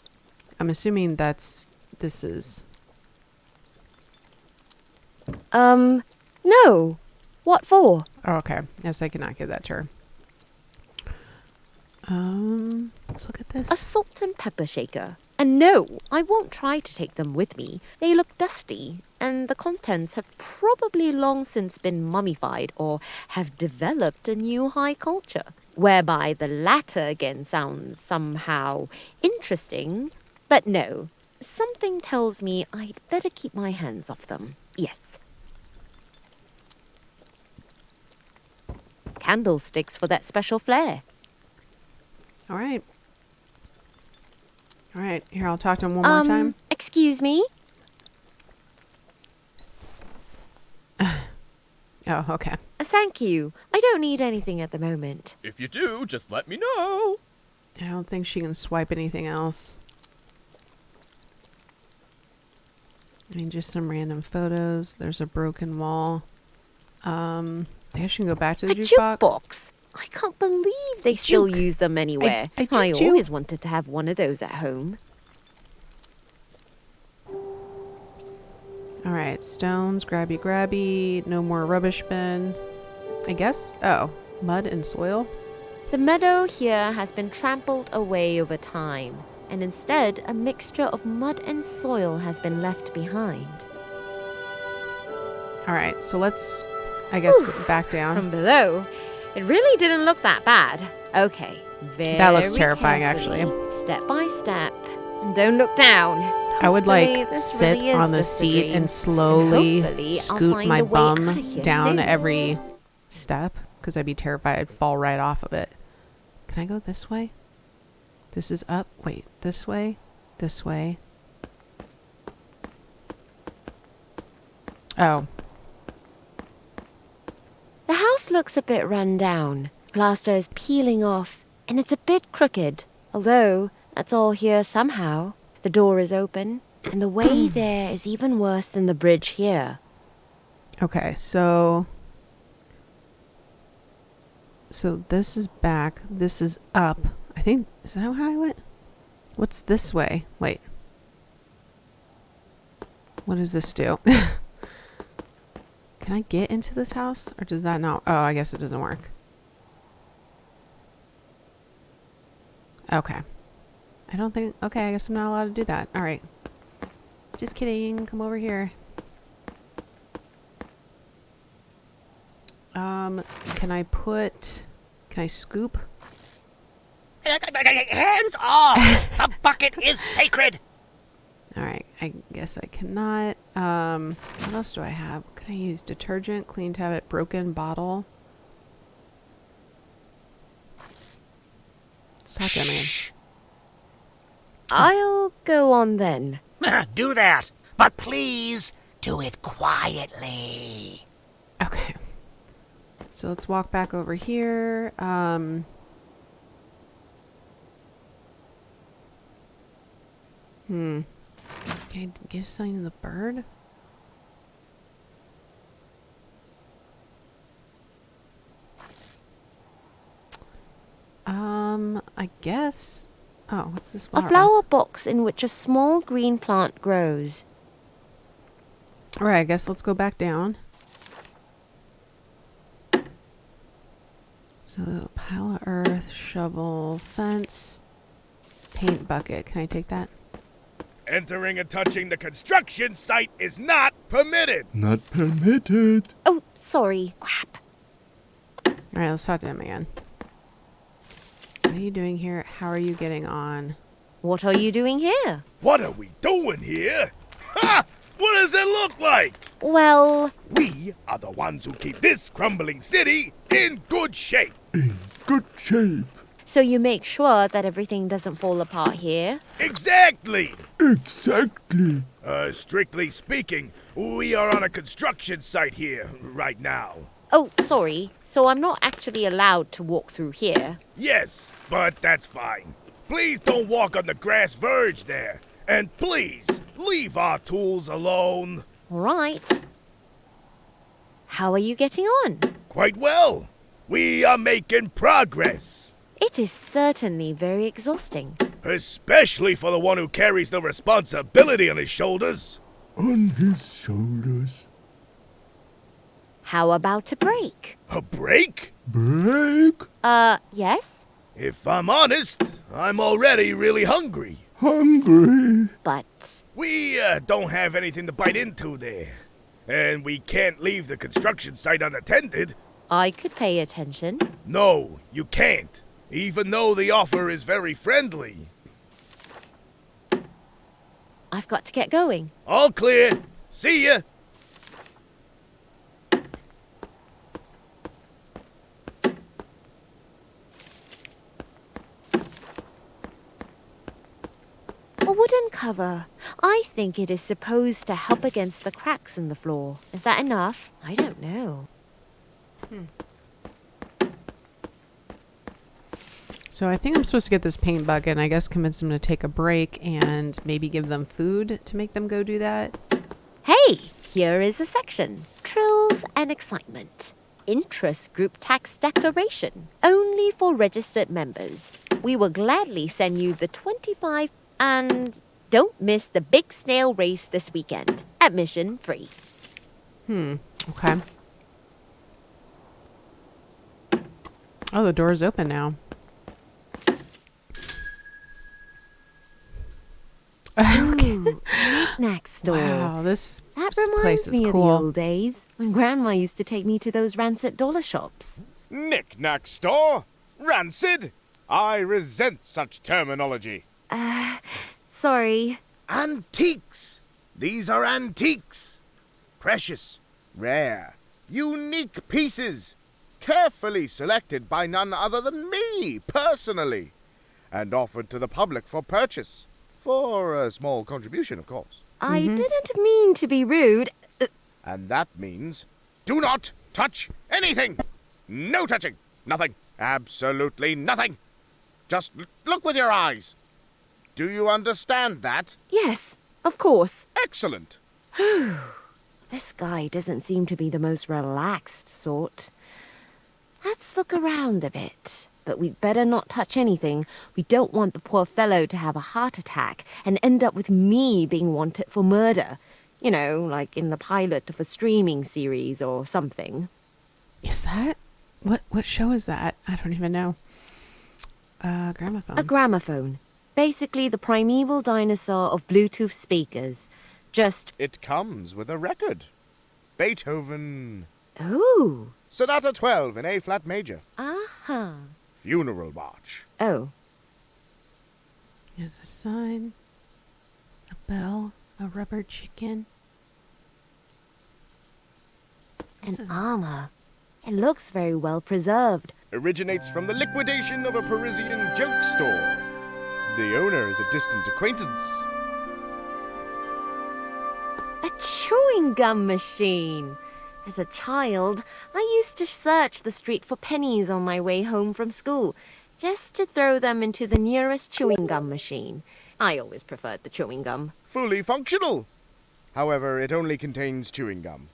I'm assuming this is... No. What for? Oh, okay. Yes, I cannot give that to her. Let's look at this. A salt and pepper shaker. And no, I won't try to take them with me. They look dusty, and the contents have probably long since been mummified or have developed a new high culture. Whereby the latter again sounds somehow interesting. But no, something tells me I'd better keep my hands off them. Yes. Candlesticks for that special flair. All right. All right. Here, I'll talk to him one more time. Excuse me? Oh, okay. Thank you. I don't need anything at the moment. If you do, just let me know. I don't think she can swipe anything else. I mean, just some random photos. There's a broken wall. I guess she can go back to the jukebox. Jukebox? I can't believe they still use them anywhere. I I juke. always wanted to have one of those at home. All right, stones, grabby, grabby. No more rubbish bin. I guess. Oh, mud and soil. The meadow here has been trampled away over time, and instead a mixture of mud and soil has been left behind. All right, so let's, I guess, go back down. From below, it really didn't look that bad. Okay, very That looks terrifying, carefully, actually. Step by step, and don't look down. I would Hopefully like this sit really is on the just a seat dream. and slowly Hopefully I'll scoot find my a way out bum of here down soon. every step because I'd be terrified I'd fall right off of it. Can I go this way? This is up. Wait, this way? This way? Oh. The house looks a bit run down. Plaster is peeling off, and it's a bit crooked. Although, that's all here somehow. The door is open, and the way there is even worse than the bridge here. Okay, so this is back. This is up. I think, is that how I went? What's this way? Wait. What does this do? Can I get into this house? Or does that not? Oh, I guess it doesn't work. Okay. I don't think... Okay, I guess I'm not allowed to do that. Alright. Just kidding. Come over here. Can I put... Can I scoop? Hands off! The bucket is sacred! Alright, I guess I cannot. What else do I have? What can I use? Detergent, clean tablet, broken bottle. Stop that, man. I'll go on then. Do that, but please do it quietly. Okay. So let's walk back over here. Can I give something to the bird? I guess. Oh, what's this flower? A flower box in which a small green plant grows. Alright, I guess let's go back down. So, pile of earth, shovel, fence, paint bucket. Can I take that? Entering and touching the construction site is not permitted. Not permitted. Oh, sorry. Crap. Alright, let's talk to him again. What are you doing here? How are you getting on? What are you doing here? What are we doing here? Ha! What does it look like? Well, We are the ones who keep this crumbling city in good shape. In good shape. so you make sure that everything doesn't fall apart here? Exactly. Exactly. Strictly speaking, we are on a construction site here right now. Oh, sorry. So I'm not actually allowed to walk through here. Yes, but that's fine. Please don't walk on the grass verge there. And please, leave our tools alone. All right. How are you getting on? Quite well. We are making progress. It is certainly very exhausting. Especially for the one who carries the responsibility on his shoulders. On his shoulders. How about a break? A break? Break? Yes? If I'm honest, I'm already really hungry. Hungry? But We don't have anything to bite into there. And we can't leave the construction site unattended. I could pay attention. No, you can't. Even though the offer is very friendly. I've got to get going. All clear. See ya. A wooden cover. I think it is supposed to help against the cracks in the floor. Is that enough? I don't know. So I think I'm supposed to get this paint bucket and I guess convince them to take a break and maybe give them food to make them go do that. Hey, here is a section. Trills and excitement. Interest group tax declaration. Only for registered members. We will gladly send you the 25 and don't miss the big snail race this weekend. Admission free. Okay. Oh, the door's open now. Ooh, knick-knack store. Wow, this That place reminds is me of the cool. old days when Grandma used to take me to those rancid dollar shops. Knick-knack store? Rancid? I resent such terminology. Sorry. Antiques. These are antiques. Precious, rare, unique pieces. Carefully selected by none other than me, personally. And offered to the public for purchase. For a small contribution, of course. I didn't mean to be rude. And that means do not touch anything. No touching. Nothing. Absolutely nothing. Just look with your eyes. Do you understand that? Yes, of course. Excellent. This guy doesn't seem to be the most relaxed sort. Let's look around a bit. But we'd better not touch anything. We don't want the poor fellow to have a heart attack and end up with me being wanted for murder. You know, like in the pilot of a streaming series or something. Is that? What show is that? I don't even know. Gramophone. A gramophone. Basically the primeval dinosaur of Bluetooth speakers. Just, It comes with a record. Beethoven. ooh. Sonata 12 in A-flat major. Uh-huh. Funeral march. Oh, There's a sign, a bell, a rubber chicken. This an is- armor. It looks very well preserved. Originates from the liquidation of a Parisian joke store. The owner is a distant acquaintance. A chewing gum machine. As a child, I used to search the street for pennies on my way home from school, just to throw them into the nearest chewing gum machine. I always preferred the chewing gum. Fully functional. However, it only contains chewing gum.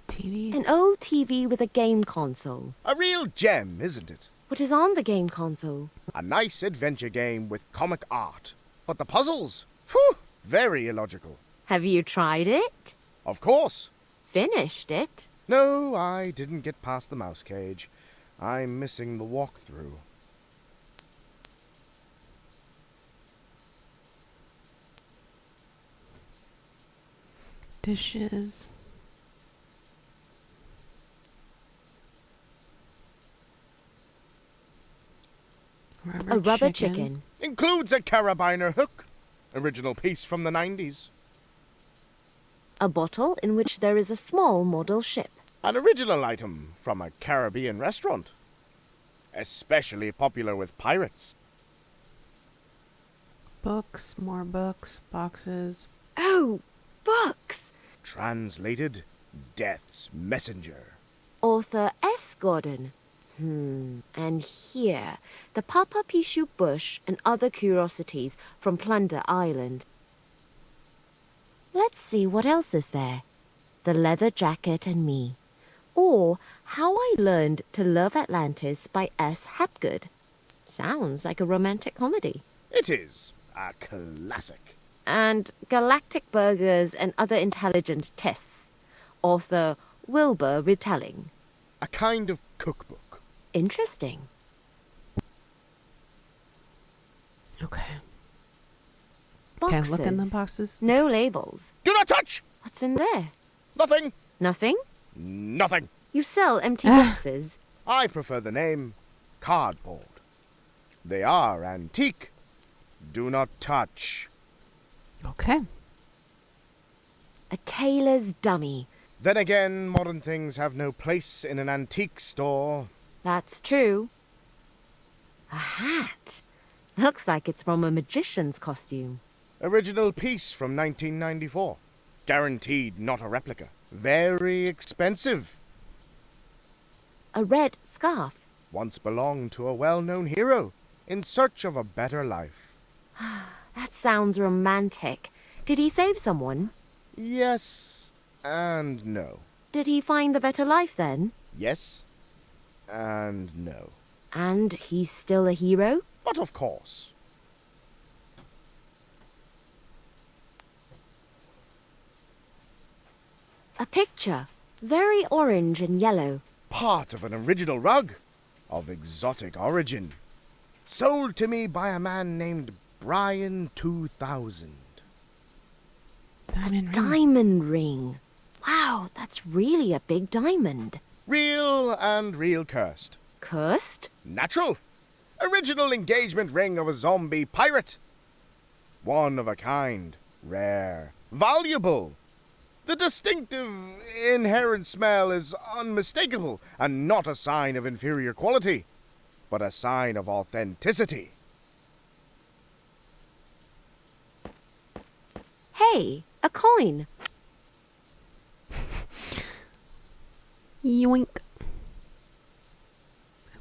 TV. An old TV with a game console. A real gem, isn't it? What is on the game console? A nice adventure game with comic art. But the puzzles? Whew, very illogical. Have you tried it? Of course. Finished it? No, I didn't get past the mouse cage. I'm missing the walkthrough. Dishes. A rubber chicken. Includes a carabiner hook. Original piece from the 90s. A bottle in which there is a small model ship. An original item from a Caribbean restaurant. Especially popular with pirates. Books, more books, boxes. Oh, books! Translated, Death's Messenger. Author S. Gordon. And here, the Papa Pichu bush and other curiosities from Plunder Island. Let's see what else is there. The Leather Jacket and Me. Or How I Learned to Love Atlantis by S. Hapgood. Sounds like a romantic comedy. It is a classic. And Galactic Burgers and Other Intelligent Tests. Author Wilbur Retelling. A kind of cookbook. Interesting. Okay. Boxes. Okay, look in the boxes. No labels. Do not touch! What's in there? Nothing. Nothing? Nothing. You sell empty boxes. I prefer the name cardboard. They are antique. Do not touch. Okay. A tailor's dummy. Then again, modern things have no place in an antique store. That's true. A hat. Looks like it's from a magician's costume. Original piece from 1994. Guaranteed not a replica. Very expensive. A red scarf. Once belonged to a well-known hero in search of a better life. That sounds romantic. Did he save someone? Yes and no. Did he find the better life then? Yes and no. And he's still a hero? But of course. A picture. Very orange and yellow. Part of an original rug of exotic origin. Sold to me by a man named Brian 2000. Diamond ring. Diamond ring. Wow, that's really a big diamond. Real and real cursed. Cursed? Natural. Original engagement ring of a zombie pirate. One of a kind. Rare. Valuable. The distinctive, inherent smell is unmistakable and not a sign of inferior quality, but a sign of authenticity. Hey, a coin. Yoink.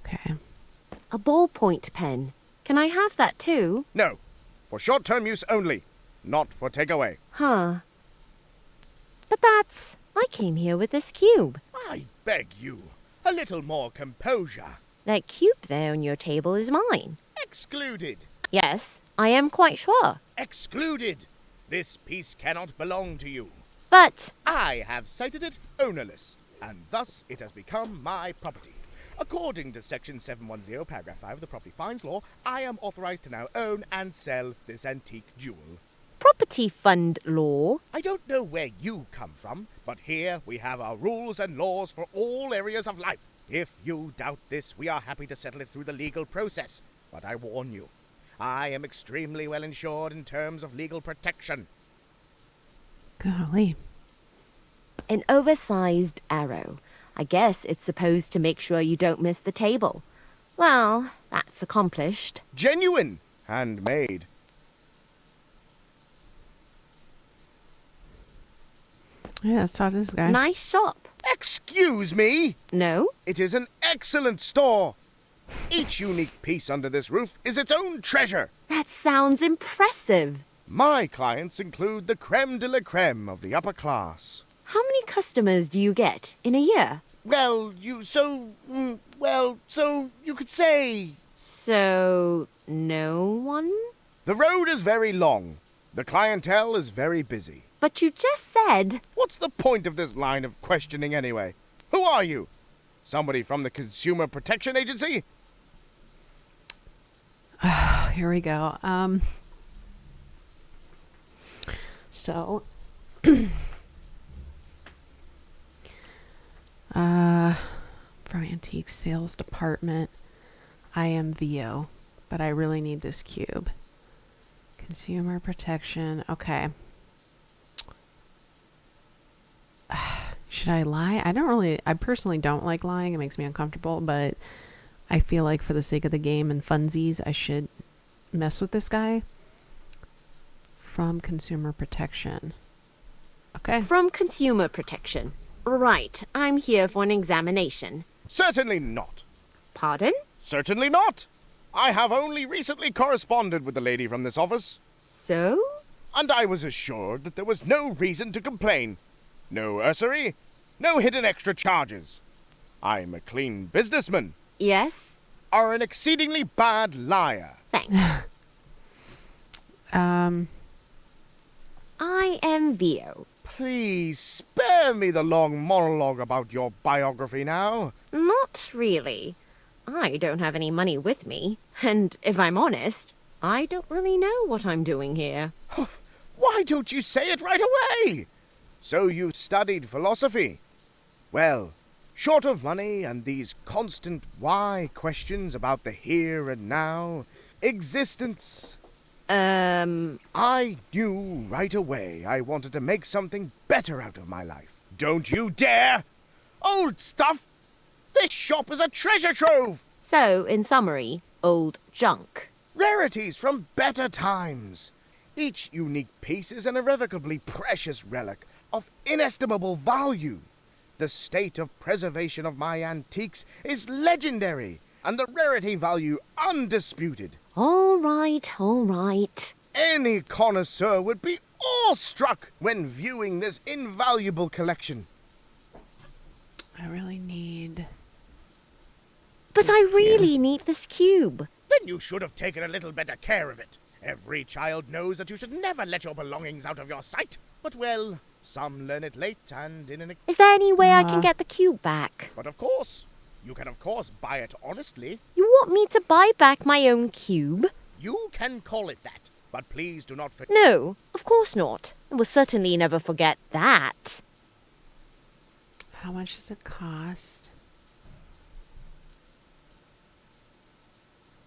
Okay. A ballpoint pen. Can I have that too? No, for short-term use only, not for takeaway. Huh. But that's... I came here with this cube. I beg you, a little more composure. That cube there on your table is mine. Excluded. Yes, I am quite sure. Excluded. This piece cannot belong to you. But... I have cited it ownerless, and thus it has become my property. According to Section 710, Paragraph 5 of the Property Fines Law, I am authorized to now own and sell this antique jewel. Property fund law? I don't know where you come from, but here we have our rules and laws for all areas of life. If you doubt this, we are happy to settle it through the legal process. But I warn you, I am extremely well insured in terms of legal protection. Golly. An oversized arrow. I guess it's supposed to make sure you don't miss the table. Well, that's accomplished. Genuine. Handmade. Yeah, let's talk to this guy. Nice shop. Excuse me? No? It is an excellent store. Each unique piece under this roof is its own treasure. That sounds impressive. My clients include the creme de la creme of the upper class. How many customers do you get in a year? So you could say... So, no one? The road is very long. The clientele is very busy. But you just said... What's the point of this line of questioning anyway? Who are you? Somebody from the Consumer Protection Agency? Here we go. So, from Antique Sales Department, I am VO, but I really need this cube. Consumer Protection, okay. Should I lie? I personally don't like lying. It makes me uncomfortable, but I feel like for the sake of the game and funsies, I should mess with this guy. From Consumer Protection. Okay. From Consumer Protection. Right, I'm here for an examination. Certainly not. Pardon? Certainly not. I have only recently corresponded with the lady from this office. So? and I was assured that there was no reason to complain. No usury, no hidden extra charges. I'm a clean businessman, Yes? or an exceedingly bad liar. Thanks. I am Vio. Please spare me the long monologue about your biography now. Not really. I don't have any money with me, and if I'm honest, I don't really know what I'm doing here. Why don't you say it right away? So you studied philosophy. Well, short of money and these constant why questions about the here and now, existence, I knew right away I wanted to make something better out of my life. Don't you dare! Old stuff! This shop is a treasure trove! So, in summary, old junk. Rarities from better times. Each unique piece is an irrevocably precious relic of inestimable value. The state of preservation of my antiques is legendary, and the rarity value undisputed. All right. Any connoisseur would be awestruck when viewing this invaluable collection. I really need... But I really need this cube. Then you should have taken a little better care of it. Every child knows that you should never let your belongings out of your sight. But, well, some learn it late and in an... Is there any way I can get the cube back? But of course, you can of course buy it honestly. You want me to buy back my own cube? You can call it that. But please do not forget... No, of course not. I will certainly never forget that. How much does it cost?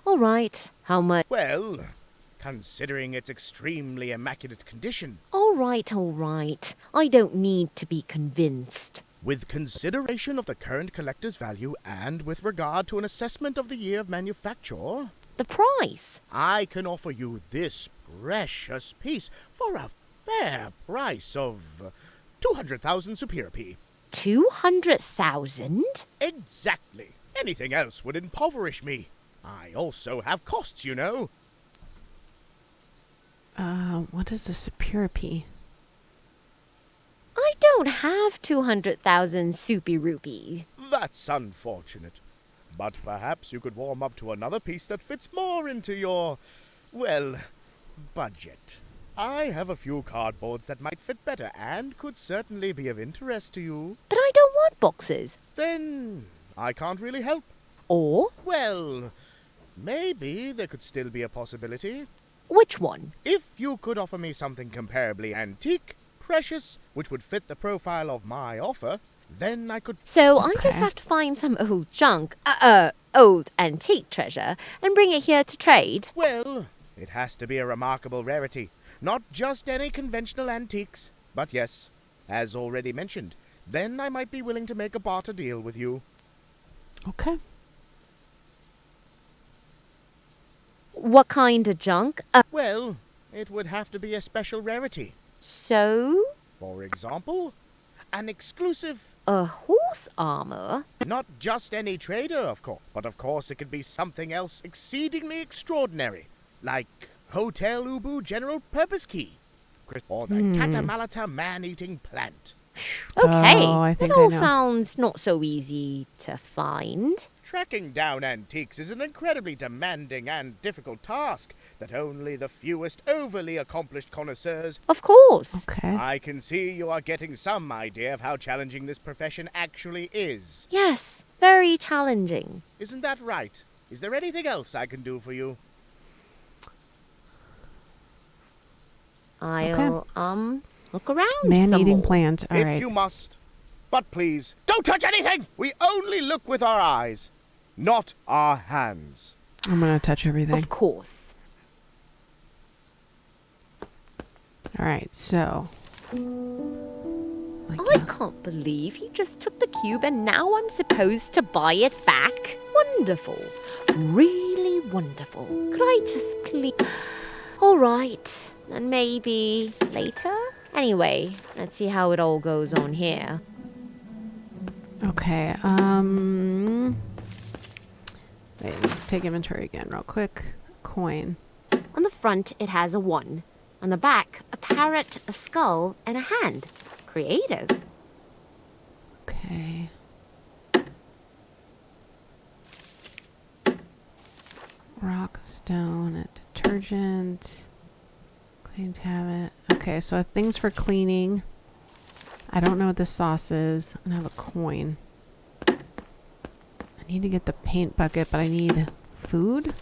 All right, how much? Well, considering its extremely immaculate condition, All right. I don't need to be convinced. with consideration of the current collector's value and with regard to an assessment of the year of manufacture, The price? I can offer you this precious piece for a fair price of 200,000 superior P. 200,000? Exactly. Anything else would impoverish me. I also have costs, you know. What is a superior? I don't have 200,000 soupy rupees. That's unfortunate. But perhaps you could warm up to another piece that fits more into your, well, budget. I have a few cardboards that might fit better and could certainly be of interest to you. But I don't want boxes. Then I can't really help. Or? Well, maybe there could still be a possibility. Which one? If you could offer me something comparably antique, precious, which would fit the profile of my offer, then I could... So I just Okay. have to find some old junk, old antique treasure, and bring it here to trade? Well, it has to be a remarkable rarity. Not just any conventional antiques. But yes, as already mentioned, then I might be willing to make a barter deal with you. Okay. What kind of junk? Well, it would have to be a special rarity. So? For example, an exclusive... A horse armor? Not just any trader, of course, but of course it could be something else exceedingly extraordinary, like Hotel Ubu General Purpose Key, or the Catamalata man-eating plant. Okay, Oh, I think that I all know. sounds not so easy to find. Tracking down antiques is an incredibly demanding and difficult task that only the fewest overly accomplished connoisseurs... Of course. Okay. I can see you are getting some idea of how challenging this profession actually is. Yes, very challenging. Isn't that right? Is there anything else I can do for you? I'll, look around some Man-eating more. plant. All If right. you must. But please, don't touch anything! We only look with our eyes, not our hands. I'm gonna touch everything. Of course. All right. So. I can't believe he just took the cube and now I'm supposed to buy it back. Wonderful. Really wonderful. Could I just please... All right. And maybe later? Anyway, let's see how it all goes on here. Okay. Wait. Let's take inventory again, real quick. Coin. On the front, it has a 1. On the back, a parrot, a skull, and a hand. Creative. Okay. Rock, stone, a detergent, clean tablet. Okay, so I have things for cleaning. I don't know what this sauce is. And I have a coin. I need to get the paint bucket, but I need food.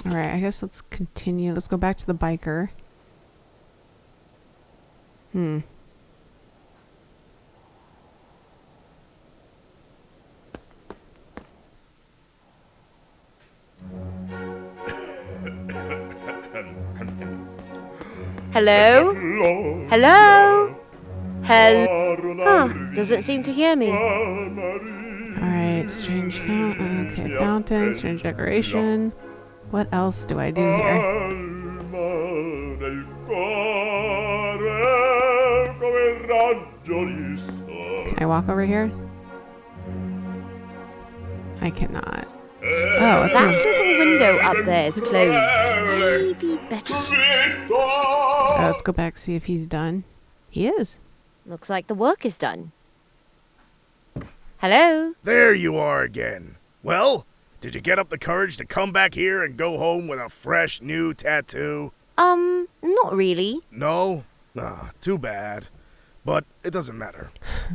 Alright, I guess let's continue. Let's go back to the biker. Hello? Hello? Doesn't seem to hear me. Alright, strange fountain. Okay, fountain, strange decoration. What else do I do here? Can I walk over here? I cannot. Oh, it's That little window up there is closed. Maybe better. let's go back, see if he's done. He is. Looks like the work is done. Hello? There you are again. Well, did you get up the courage to come back here and go home with a fresh new tattoo? Not really. No? Ah, too bad. But it doesn't matter.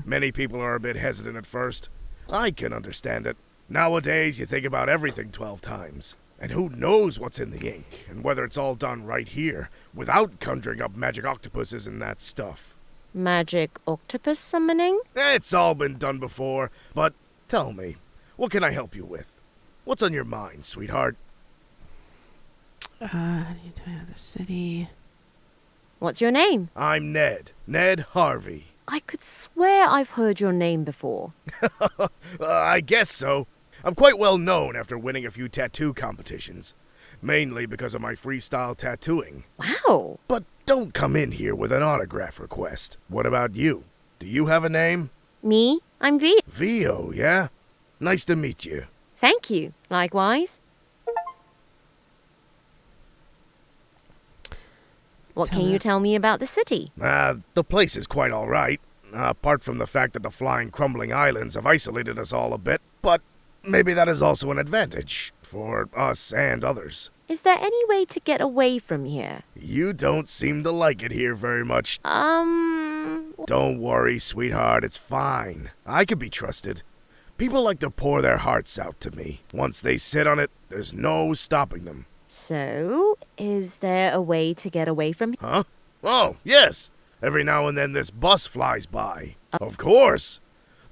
Many people are a bit hesitant at first. I can understand it. Nowadays, you think about everything 12 times. And who knows what's in the ink, and whether it's all done right here, without conjuring up magic octopuses and that stuff. Magic octopus summoning? It's all been done before, but tell me, what can I help you with? What's on your mind, sweetheart? I need to know the city. What's your name? I'm Ned. Ned Harvey. I could swear I've heard your name before. I guess so. I'm quite well known after winning a few tattoo competitions. Mainly because of my freestyle tattooing. Wow. But don't come in here with an autograph request. What about you? Do you have a name? Me? I'm V. Vio, yeah? Nice to meet you. Thank you. Likewise. What can you tell me about the city? The place is quite all right. Apart from the fact that the flying, crumbling islands have isolated us all a bit. But maybe that is also an advantage for us and others. Is there any way to get away from here? You don't seem to like it here very much. Don't worry, sweetheart, it's fine. I can be trusted. People like to pour their hearts out to me. Once they sit on it, there's no stopping them. So, is there a way to get away from here? Huh? Oh, yes. Every now and then this bus flies by. Of course.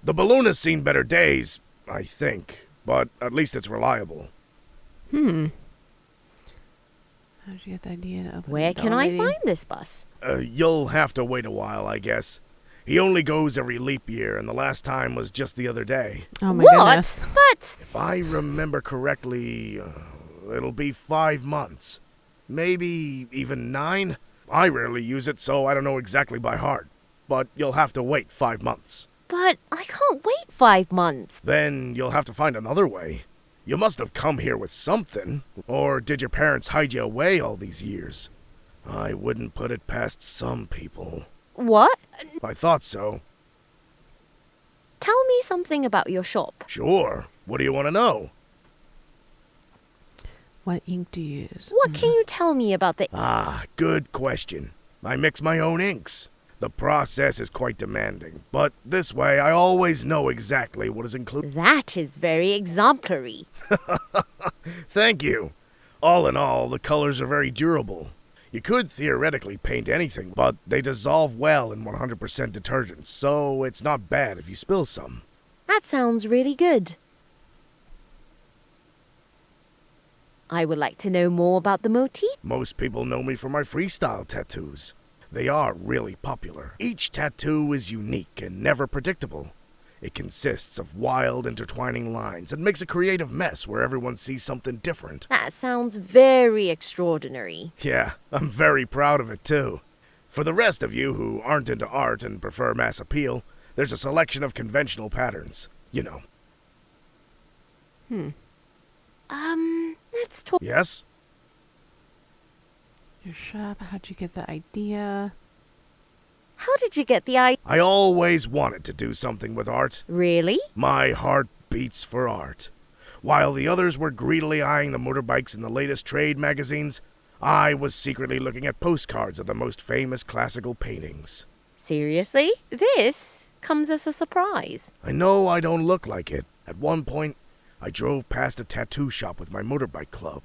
The balloon has seen better days, I think. But at least it's reliable. How did you get the idea of Where can I find this bus? You'll have to wait a while, I guess. He only goes every leap year, and the last time was just the other day. Oh my What? goodness. But If I remember correctly, it'll be 5 months. Maybe even 9? I rarely use it, so I don't know exactly by heart. But you'll have to wait 5 months. I can't wait 5 months. Then you'll have to find another way. You must have come here with something. Or did your parents hide you away all these years? I wouldn't put it past some people. What? I thought so. Tell me something about your shop. Sure. What do you want to know? What ink do you use? What can you tell me about the... Good question. I mix my own inks. The process is quite demanding, but this way I always know exactly what is included. That is very exemplary. Thank you. All in all, the colors are very durable. You could theoretically paint anything, but they dissolve well in 100% detergent, so it's not bad if you spill some. That sounds really good. I would like to know more about the motif. Most people know me for my freestyle tattoos. They are really popular. Each tattoo is unique and never predictable. It consists of wild, intertwining lines and makes a creative mess where everyone sees something different. That sounds very extraordinary. Yeah, I'm very proud of it too. For the rest of you who aren't into art and prefer mass appeal, there's a selection of conventional patterns. You know. Let's talk. Yes? Your shop, how'd you get the idea? How did you get the idea? I always wanted to do something with art. Really? My heart beats for art. While the others were greedily eyeing the motorbikes in the latest trade magazines, I was secretly looking at postcards of the most famous classical paintings. Seriously? This comes as a surprise. I know I don't look like it. At one point, I drove past a tattoo shop with my motorbike club.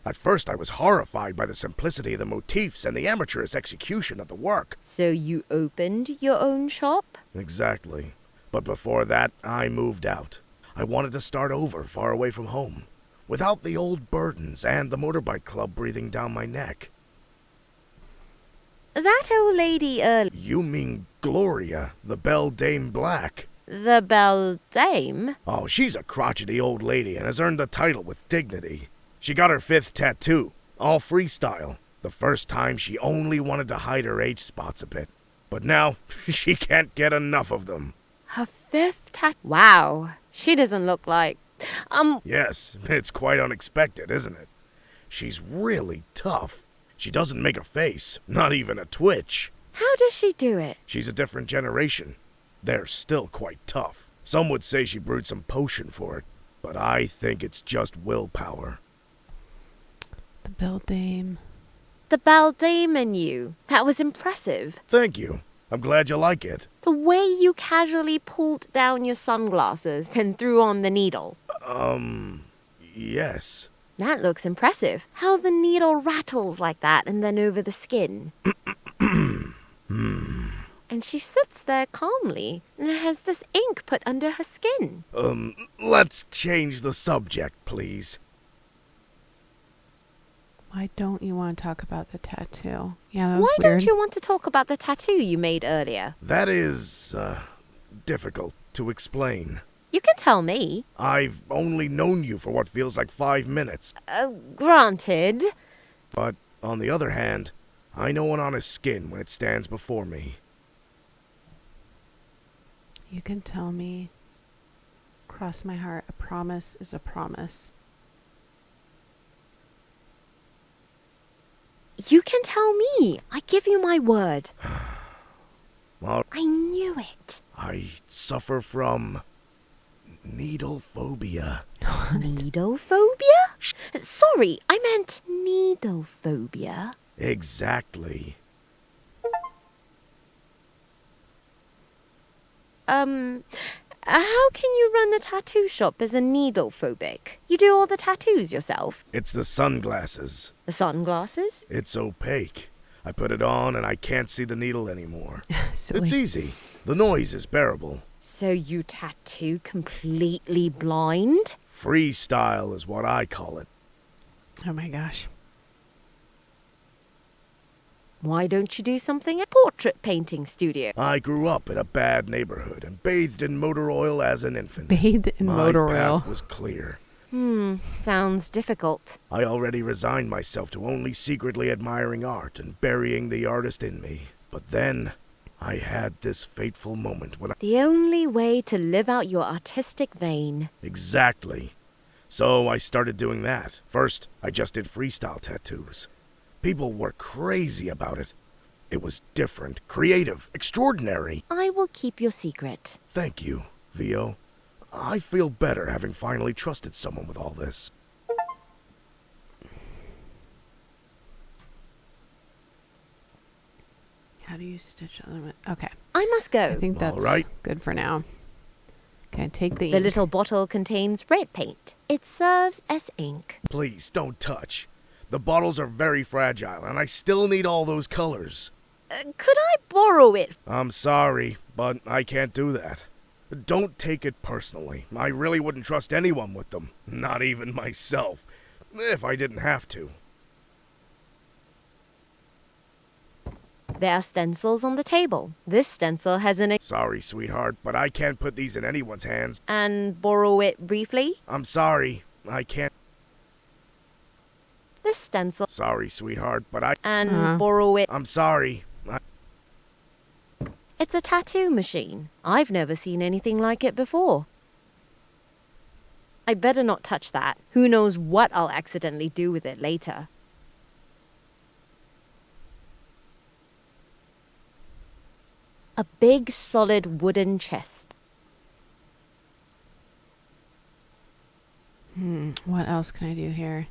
At first, I was horrified by the simplicity of the motifs and the amateurish execution of the work. So you opened your own shop? Exactly. But before that, I moved out. I wanted to start over, far away from home, without the old burdens and the motorbike club breathing down my neck. That old lady You mean Gloria, the Belle Dame Black? the Belle Dame? Oh, she's a crotchety old lady and has earned the title with dignity. She got her 5th tattoo, all freestyle. The first time she only wanted to hide her age spots a bit. But now, she can't get enough of them. Her 5th tattoo. Wow. She doesn't look like... Yes, it's quite unexpected, isn't it? She's really tough. She doesn't make a face, not even a twitch. How does she do it? She's a different generation. They're still quite tough. Some would say she brewed some potion for it, but I think it's just willpower. The Belle Dame. The Belle Dame in you. That was impressive. Thank you. I'm glad you like it. The way you casually pulled down your sunglasses, then threw on the needle. Yes. That looks impressive. How the needle rattles like that and then over the skin. And she sits there calmly and has this ink put under her skin. Let's change the subject, please. Why don't you want to talk about the tattoo? Yeah, that was Why weird. don't you want to talk about the tattoo you made earlier? That is, difficult to explain. You can tell me. I've only known you for what feels like 5 minutes. Granted. But, on the other hand, I know an honest skin when it stands before me. You can tell me. Cross my heart. A promise is a promise. You can tell me. I give you my word. Well, I knew it. I suffer from needle phobia. Needle phobia? Sorry, I meant needle phobia. Exactly. How can you run a tattoo shop as a needle phobic? You do all the tattoos yourself? It's the sunglasses. The sunglasses? It's opaque. I put it on and I can't see the needle anymore. Silly. It's easy. The noise is bearable. So you tattoo completely blind? Freestyle is what I call it. Oh my gosh. Why don't you do something at portrait painting studio? I grew up in a bad neighborhood and bathed in motor oil as an infant. Bathed in motor My oil. path was clear. Sounds difficult. I already resigned myself to only secretly admiring art and burying the artist in me. But then, I had this fateful moment when The only way to live out your artistic vein. Exactly. So I started doing that. First, I just did freestyle tattoos. People were crazy about it. It was different, creative, extraordinary. I will keep your secret. Thank you, Vio. I feel better having finally trusted someone with all this. How do you stitch element? Okay. I must go. I think that's All right. good for now. Okay, take the The ink. little bottle contains red paint. It serves as ink. Please, don't touch. The bottles are very fragile, and I still need all those colors. Could I borrow it? I'm sorry, but I can't do that. Don't take it personally. I really wouldn't trust anyone with them, not even myself, if I didn't have to. There are stencils on the table. This stencil has an... Sorry, sweetheart, but I can't put these in anyone's hands. And borrow it briefly. I'm sorry, I can't. This stencil. Sorry, sweetheart, but I... And borrow it. I'm sorry. It's a tattoo machine. I've never seen anything like it before. I better not touch that. Who knows what I'll accidentally do with it later. A big, solid wooden chest. What else can I do here?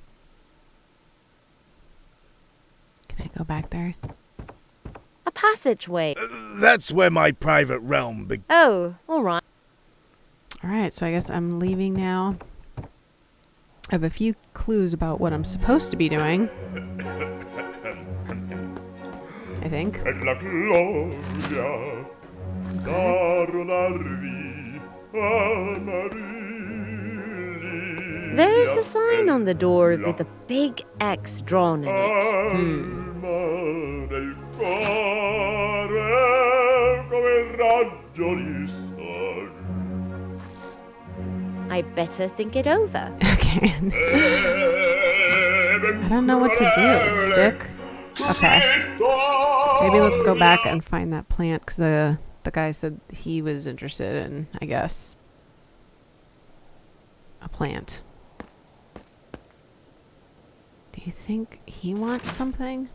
Can I go back there? A passageway. That's where my private realm begins. Oh, all right. Alright, so I guess I'm leaving now. I have a few clues about what I'm supposed to be doing. I think. There's a sign on the door with a big X drawn in it. I better think it over. Okay. I don't know what to do. Stick? Okay. Maybe let's go back and find that plant, because the guy said he was interested in, I guess, a plant. Do you think he wants something?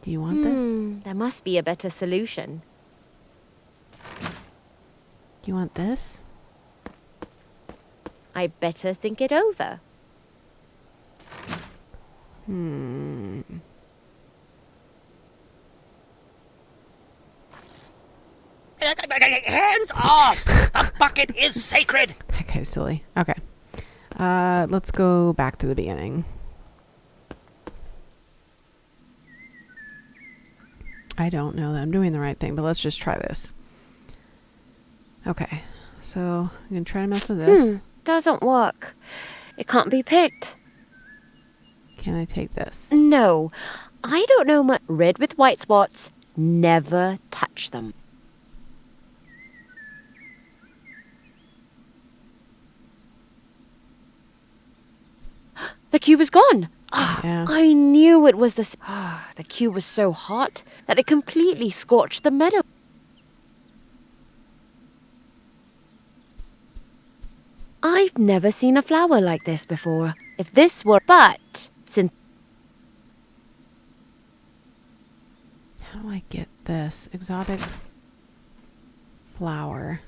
Do you want this? There must be a better solution. Do you want this? I better think it over. Hands off! The bucket is sacred! That guy's silly. Okay. Let's go back to the beginning. I don't know that I'm doing the right thing, but let's just try this. Okay. So, I'm going to try to mess with this. Doesn't work. It can't be picked. Can I take this? No, I don't know much. Red with white spots. Never touch them. The cube is gone. Yeah. I knew it was the... The cube was so hot that it completely scorched the meadow. I've never seen a flower like this before. If this were... But, since... How do I get this? Exotic flower.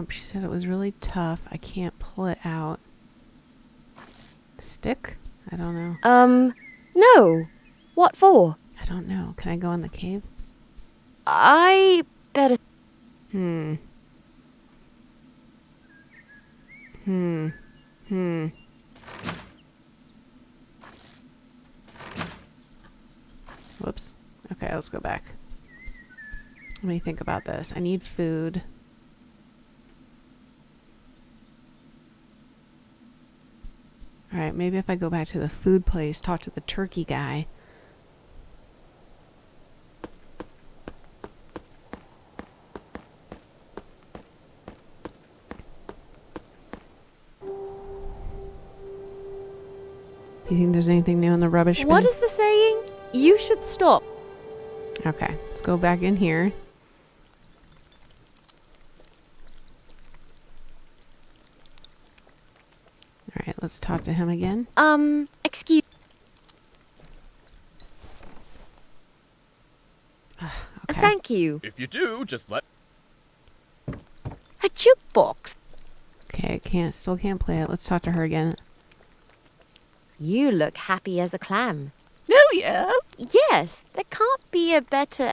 She said it was really tough. I can't pull it out. Stick? I don't know. No. What for? I don't know. Can I go in the cave? I better... Whoops. Okay, let's go back. Let me think about this. I need food. Alright, maybe if I go back to the food place, talk to the turkey guy. Do you think there's anything new in the rubbish bin? What is the saying? You should stop. Okay, let's go back in here. Alright, let's talk to him again. Excuse... Okay. Thank you. If you do, just let... A jukebox. Okay, still can't play it. Let's talk to her again. You look happy as a clam. Oh, yes. Yes, there can't be a better...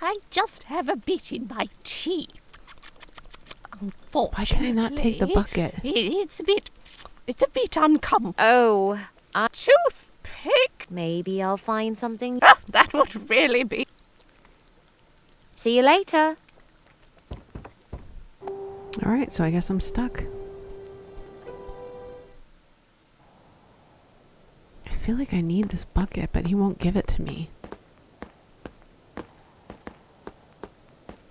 I just have a bit in my teeth. Why can I not take the bucket? It's a bit uncomfortable. Oh, Toothpick? maybe I'll find something. That would really be... See you later. Alright, so I guess I'm stuck. I feel like I need this bucket, but he won't give it to me.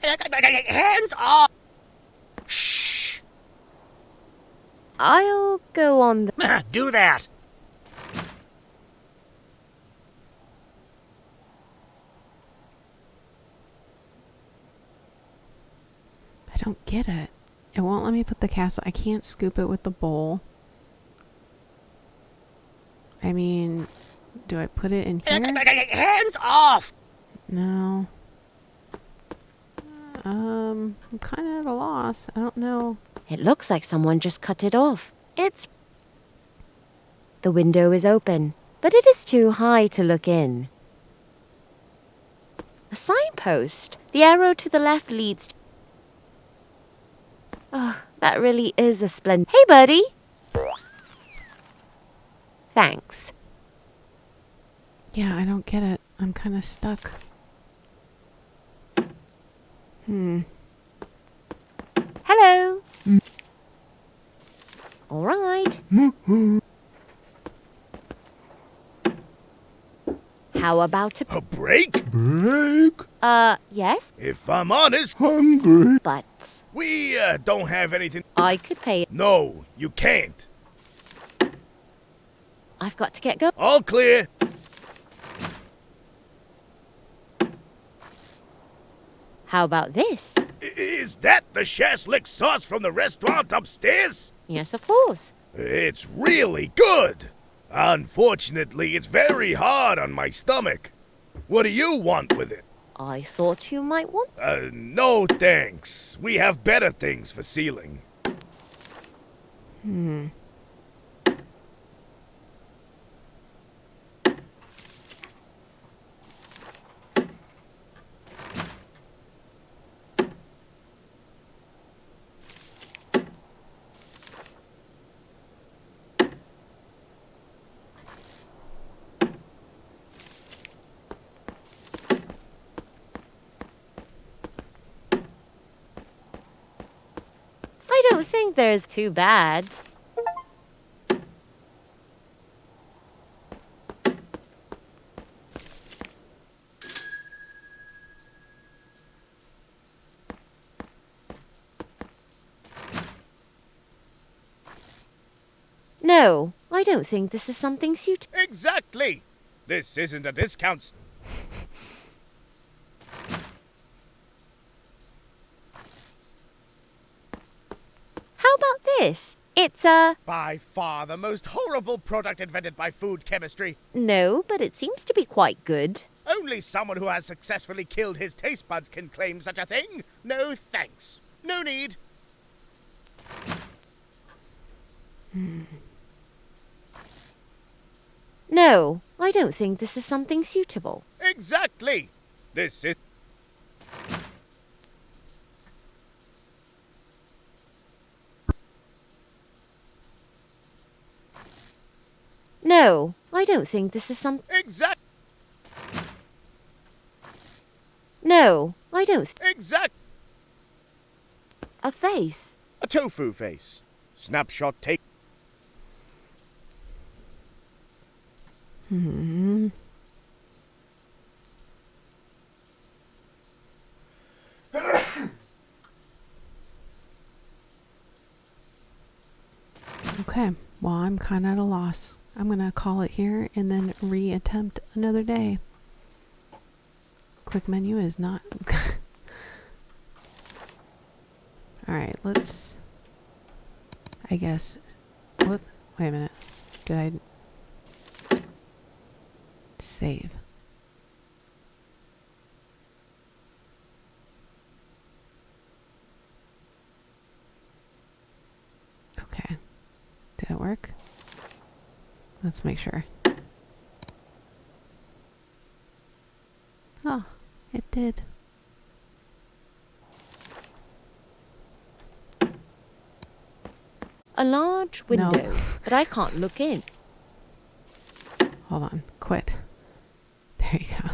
Hands off! Shh! I'll go on the... Do that! don't get it. It won't let me put the castle. I can't scoop it with the bowl. I mean, do I put it in here? Hands off! No. I'm kind of at a loss. I don't know. It looks like someone just cut it off. The window is open, but it is too high to look in. A signpost. The arrow to the left leads. Oh, that really is a splendid. Hey, buddy. Thanks. Yeah, I don't get it. I'm kind of stuck. Hello. All right. How about A break? Break. yes, If I'm honest, Hungry. but we don't have anything. I could pay. No, you can't. I've got to get going. All clear. How about this? Is that the Shashlik Sauce from the restaurant upstairs? Yes, of course. It's really good. Unfortunately, it's very hard on my stomach. What do you want with it? I thought you might want. No thanks. We have better things for sealing. I don't think there's too bad. No, I don't think this is something suitable. Exactly. This isn't a discount. How about this? It's a... By far the most horrible product invented by food chemistry. No, but it seems to be quite good. Only someone who has successfully killed his taste buds can claim such a thing. No thanks. No need. No, I don't think this is something suitable. Exactly. This is... No, I don't think this is some... Exact... No, I don't... Exact... A face. A tofu face. Snapshot take... Okay, well, I'm kind of at a loss. I'm going to call it here and then reattempt another day. Quick menu is not... Alright, let's... I guess... What? Wait a minute. Did I... Save. Okay. Did it work? Let's make sure. Oh, it did. A large window, No. but I can't look in. Hold on. Quit. There you go.